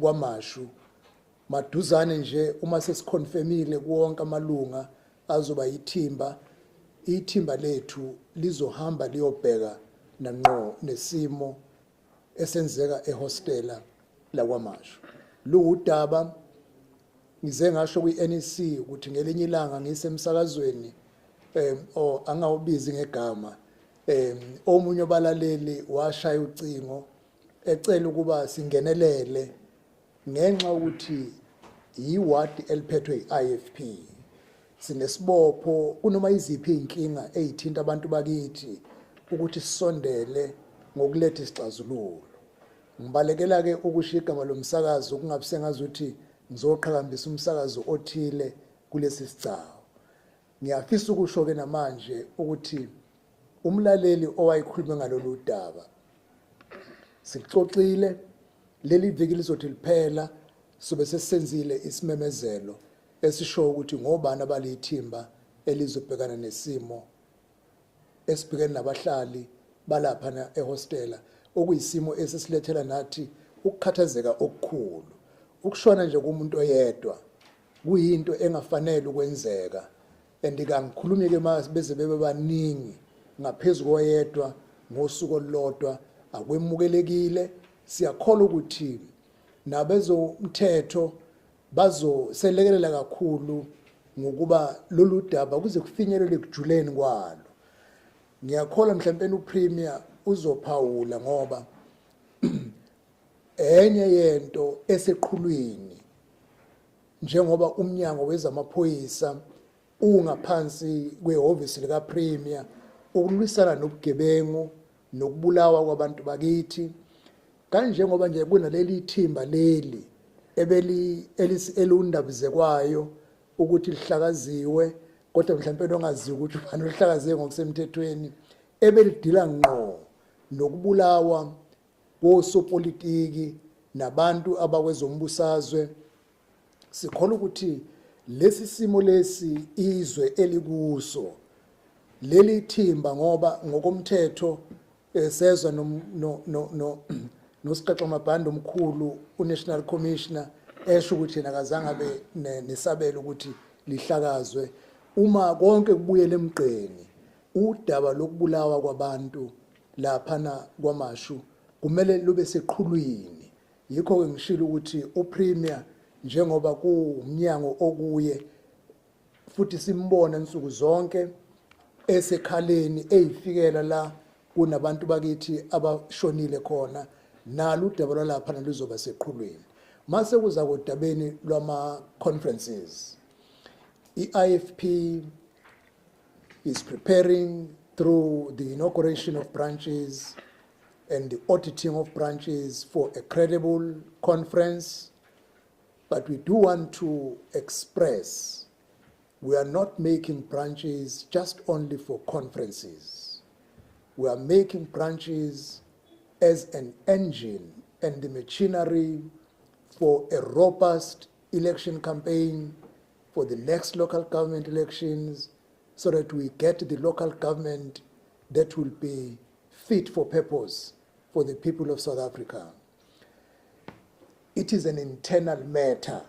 kwamashu maduzane nje uma sesikonfirmile kuwonke amalunga azoba ithimba lethu lizohamba liyobheka nanqo nesimo esenzeka ehostela lakwamashu. Luudaba ngize ngasho kwi-NEC ukuthi ngelinye ilanga ngisemsakazweni angawubizi ngegama omunye obalaleli washaya ucingo ecela ukuba singenelele ngenxa ukuthi yiwadi eliphethwe yi-IFP. Sinesibopho kunoma iziphi inkinga ezithinta abantu bakithi ukuthi sisondele ngokuletha isixazululo. Ngibalekela ke ukusho igama lomsakazo kungabe sengazuthi ngizoqhakambisa umsakazo othile kulesi sigcawu. Ngiyafisa ukusho ke namanje ukuthi umlaleli owayikhuluma ngalolu daba sixoxile, leli viki lizothi liphela sobe sesenzile isimemezelo esisho ukuthi ngobani abalithimba elizobhekana nesimo esibhekene nabahlali balapha ehostela, okuyisimo esisilethela nathi ukukhathazeka okukhulu. Ukushona nje kumuntu oyedwa kuyinto engafanele ukwenzeka, andikangikhulumi ke beze bebe baningi ngaphezulu koyedwa ngosuku olulodwa akwemukelekile. Siyakholwa ukuthi nabezomthetho bazoselekelela kakhulu ngokuba lolu daba kuze kufinyelele ekujuleni kwalo. Ngiyakholwa mhlawumbe uPremier uzophawula ngoba enye yento eseqhulwini njengoba umnyango wezamaphoyisa ungaphansi kwehhovisi lika Premier ukulwisana nobugebengu nokubulawa kwabantu bakithi, kanjengoba nje kunaleli thimba leli elundabizekwayo ukuthi lihlakaziwe, kodwa mhlawumbe ongaziyo ukuthi ubani lihlakaziwe ngokusemthethweni, ebelidila ngqo nokubulawa kosopolitiki nabantu abakwezombusazwe. Sikholwa ukuthi lesi simo lesi izwe elikuso leli thimba, ngoba ngokomthetho sezwa nosiqaqa mabhande omkhulu uNational Commissioner esho ukuthi yena kazange abe nesabelo ukuthi lihlakazwe. Uma konke kubuyele emgqeni, udaba lokubulawa kwabantu laphana kwamashu kumele lube seqhulwini. Yikho-ke ngishilo ukuthi uPremier njengoba kuwumnyango okuye futhi simbona insuku zonke esekhaleni eyifikela la kunabantu bakithi abashonile khona, nalo udaba lwalapha luzoba seqhulwini. Mase kuza kodabeni lwama-conferences, i-IFP is preparing through the inauguration of branches and the auditing of branches for a credible conference. But we do want to express we are not making branches just only for conferences. We are making branches as an engine and the machinery for a robust election campaign for the next local government elections, so that we get the local government that will be fit for purpose for the people of South Africa. It is an internal matter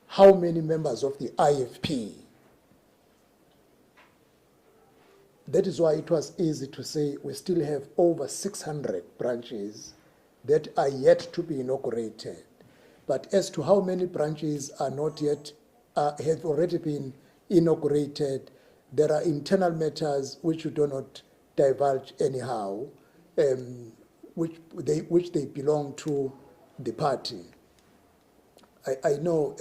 how many members of the IFP. That is why it was easy to say we still have over 600 branches that are yet to be inaugurated. But as to how many branches are not yet have already been inaugurated. There are internal matters which you do not divulge anyhow, which they belong to the party. I know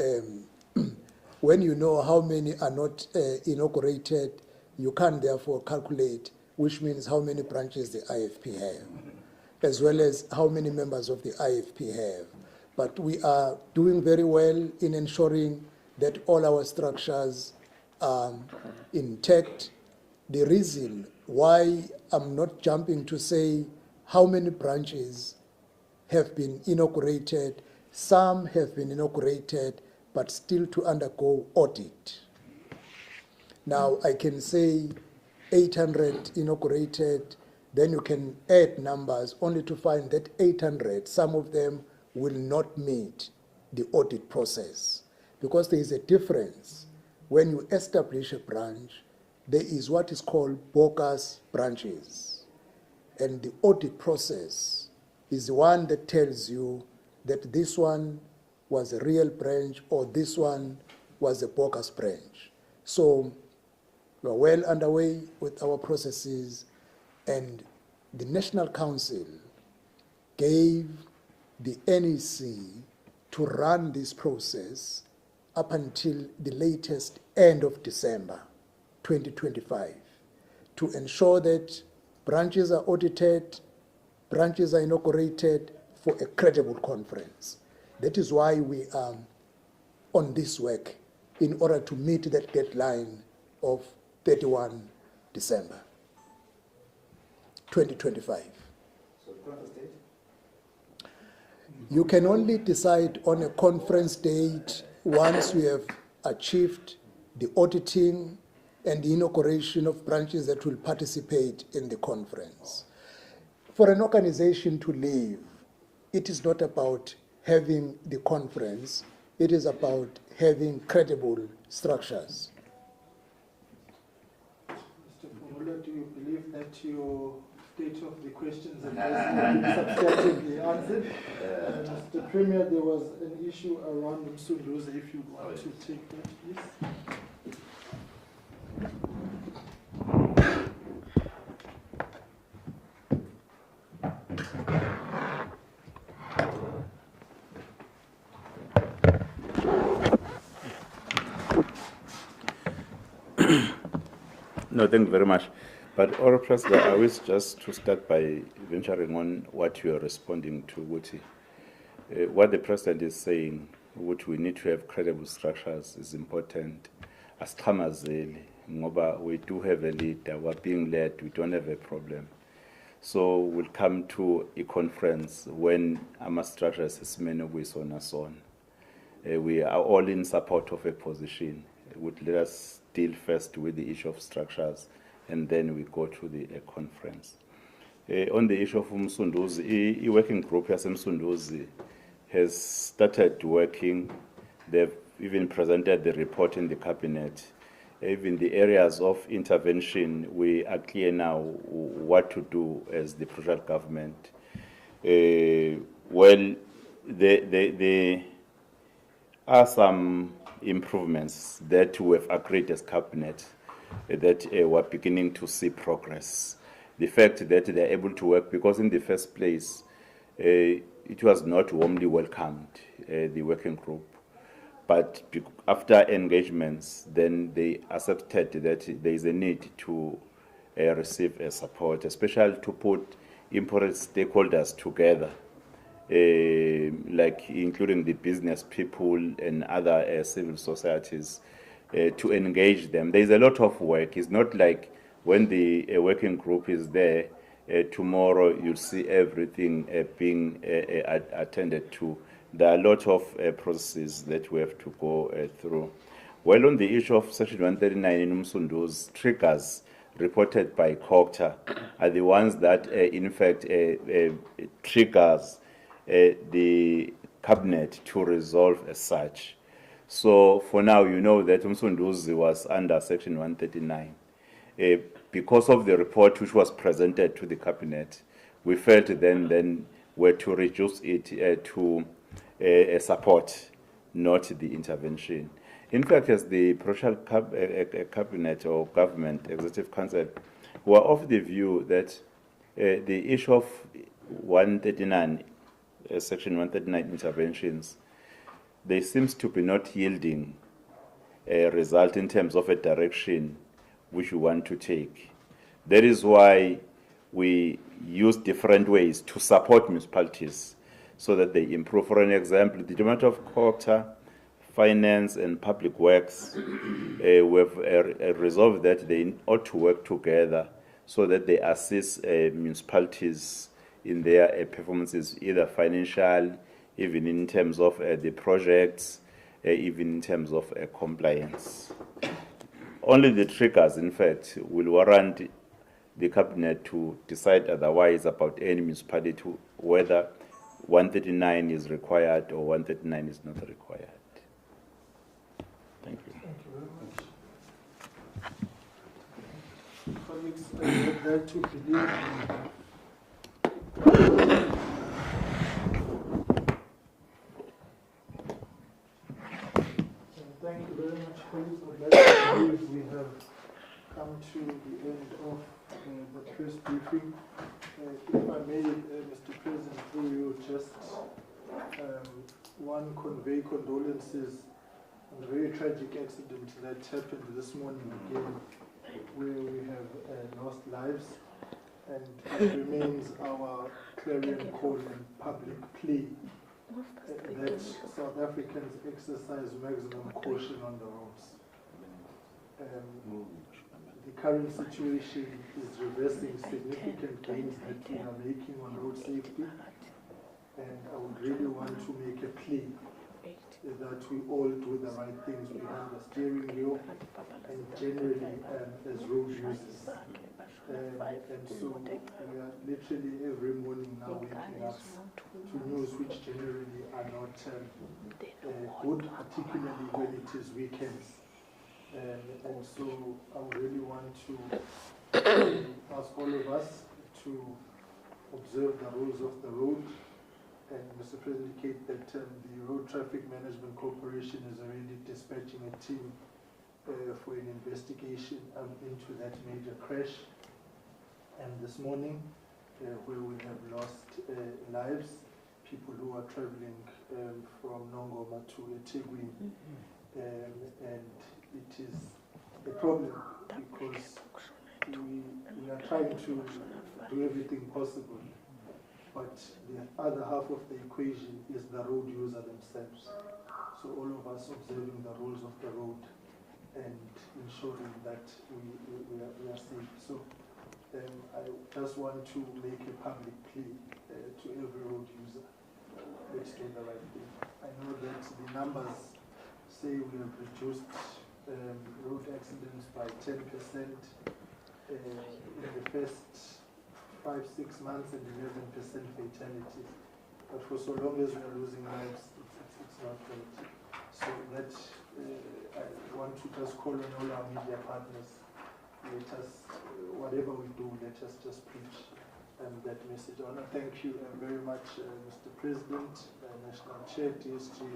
when you know how many are not inaugurated, you can therefore calculate, which means how many branches the IFP have, as well as how many members of the IFP have. But we are doing very well in ensuring that all our structures are intact. The reason why I'm not jumping to say how many branches have been inaugurated, some have been inaugurated, but still to undergo audit. Now, I can say 800 inaugurated, then you can add numbers only to find that 800, some of them will not meet the audit process. Because there is a difference. When you establish a branch, there is what is called bogus branches. And the audit process is the one that tells you that this one was a real branch or this one was a bogus branch. So we are well underway with our processes, and the National Council gave the NEC to run this process up until the latest end of December 2025 to ensure that branches are audited, branches are inaugurated for a credible conference. That is why we are on this work in order to meet that deadline of 31 December 2025. So the conference date? You can only decide on a conference date once we have achieved the auditing and the inauguration of branches that will participate in the conference. For an organization to live, it is not about having the conference, it is about having credible structures. Mr. Phumula, do you believe that your state of the questions and has been substantially answered? Mr. Premier, there was an issue around Msunduzi, if you want to take that, please. No, thank you very much. But, Honourable President, I wish just to start by venturing on what you are responding to, Wuti. What the President is saying, which we need to have credible structures, is important. As Tamazeli, ngoba we do have a leader, we're being led, we don't have a problem. So we'll come to a conference when our structures is many ways on us on. We are all in support of a position. Let us deal first with the issue of structures, and then we go to the conference. On the issue of Msunduzi, a working group as Msunduzi has started working. They've even presented the report in the cabinet. Even the areas of intervention, we are clear now what to do as the provincial government. Well, there are some improvements that we have agreed as cabinet that we're beginning to see progress. The fact that they're able to work, because in the first place, it was not warmly welcomed, the working group. But after engagements, then they accepted that there is a need to receive support, especially to put important stakeholders together, like including the business people and other civil societies, to engage them. There is a lot of work. It's not like when the working group is there, tomorrow you'll see everything being attended to. There are a lot of processes that we have to go through. Well, on the issue of Section 139 in Msunduzi, triggers reported by COGTA are the ones that, in fact, triggers the cabinet to resolve as such. So for now, you know that Msunduzi was under Section 139. Because of the report which was presented to the cabinet, we felt then were to reduce it to support, not the intervention. In fact, as the Provincial Cabinet or Government Executive Council, were of the view that the issue of 139, Section 139 interventions, they seems to be not yielding a result in terms of a direction which we want to take. That is why we use different ways to support municipalities so that they improve. For an example, the Department of Culture, Finance and Public Works, we have resolved that they ought to work together so that they assist municipalities in their performances, either financial, even in terms of the projects, even in terms of compliance. Only the triggers, in fact, will warrant the Cabinet to decide otherwise about any municipality, whether 139 is required or 139 is not required. Thank you. Thank you very much. Colleagues, I would like to begin. Thank you very much, colleagues. I would like to believe we have come to the end of the press briefing. If I may, Mr. President, through you, just one, convey condolences on the very tragic accident that happened this morning again, where we have lost lives, and it remains our clarion call and public plea that South Africans exercise maximum caution on the roads. The current situation is reversing significant gains that we are making on road safety, and I would really want to make a plea that we all do the right things behind the steering wheel and generally as road users. And so we are literally every morning now waking up to news which generally are not good, particularly when it is weekends. And so I really want to ask all of us to observe the rules of the road. And Mr. President, indicate that the Road Traffic Management Corporation is already dispatching a team for an investigation into that major crash. And this morning, where we have lost lives, people who are traveling from Nongoma to Etegui, and it is a problem because we are trying to do everything possible, but the other half of the equation is the road user themselves. So all of us observing the rules of the road and ensuring that we are safe. So I just want to make a public plea to every road user. Let's do the right thing. I know that the numbers say we have reduced road accidents by 10% in the first 5-6 months and 11% fatalities. But for so long as we are losing lives, it's not great. So that I want to just call on all our media partners. Let us, whatever we do, let us just preach that message. I want to thank you very much, Mr. President, National Chair, DSG,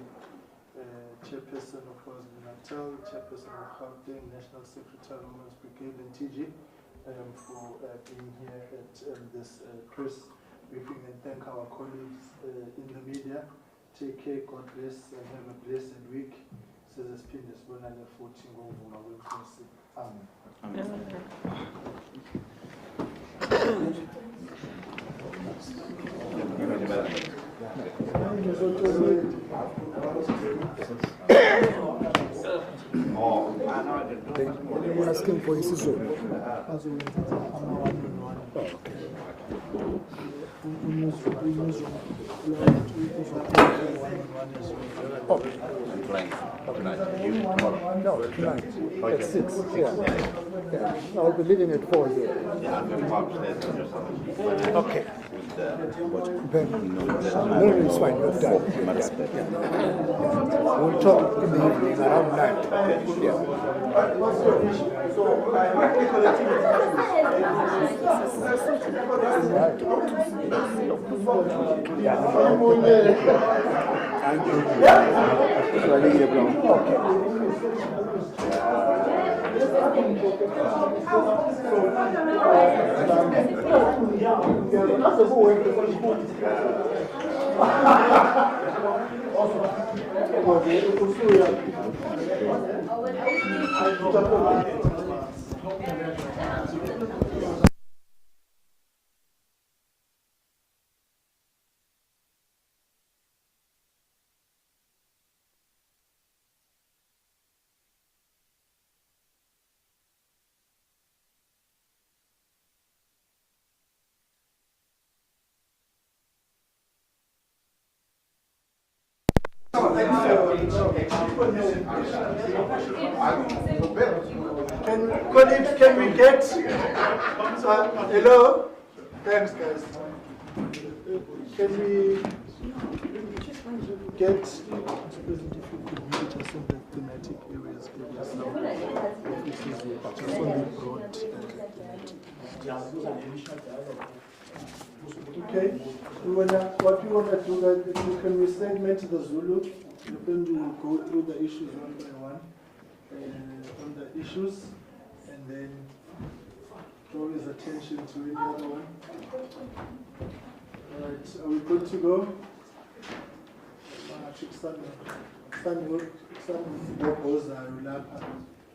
Chairperson of KwaZulu-Natal, Chairperson of Gauteng, National Secretary of Women's Brigade, and TG, for being here at this press briefing, and thank our colleagues in the media. Take care, God bless, and have a blessed week. Says Pindus Bonale 14 over Amen. Amen. We're asking for his zone. No, tonight at 6. Yeah. I'll be leaving at 4 here. Okay. Then, no, it's fine. You've done. We'll talk in the evening around 9. Yeah. Okay. Colleagues, can we get? Hello? Thanks, guys. Can we get just on the thematic areas, just on the broad. Okay. What we wanna do that can we segment the Zulu? Then we will go through the issues one by one. On the issues, and then draw his attention to any other one. All right, are we good to go? Stand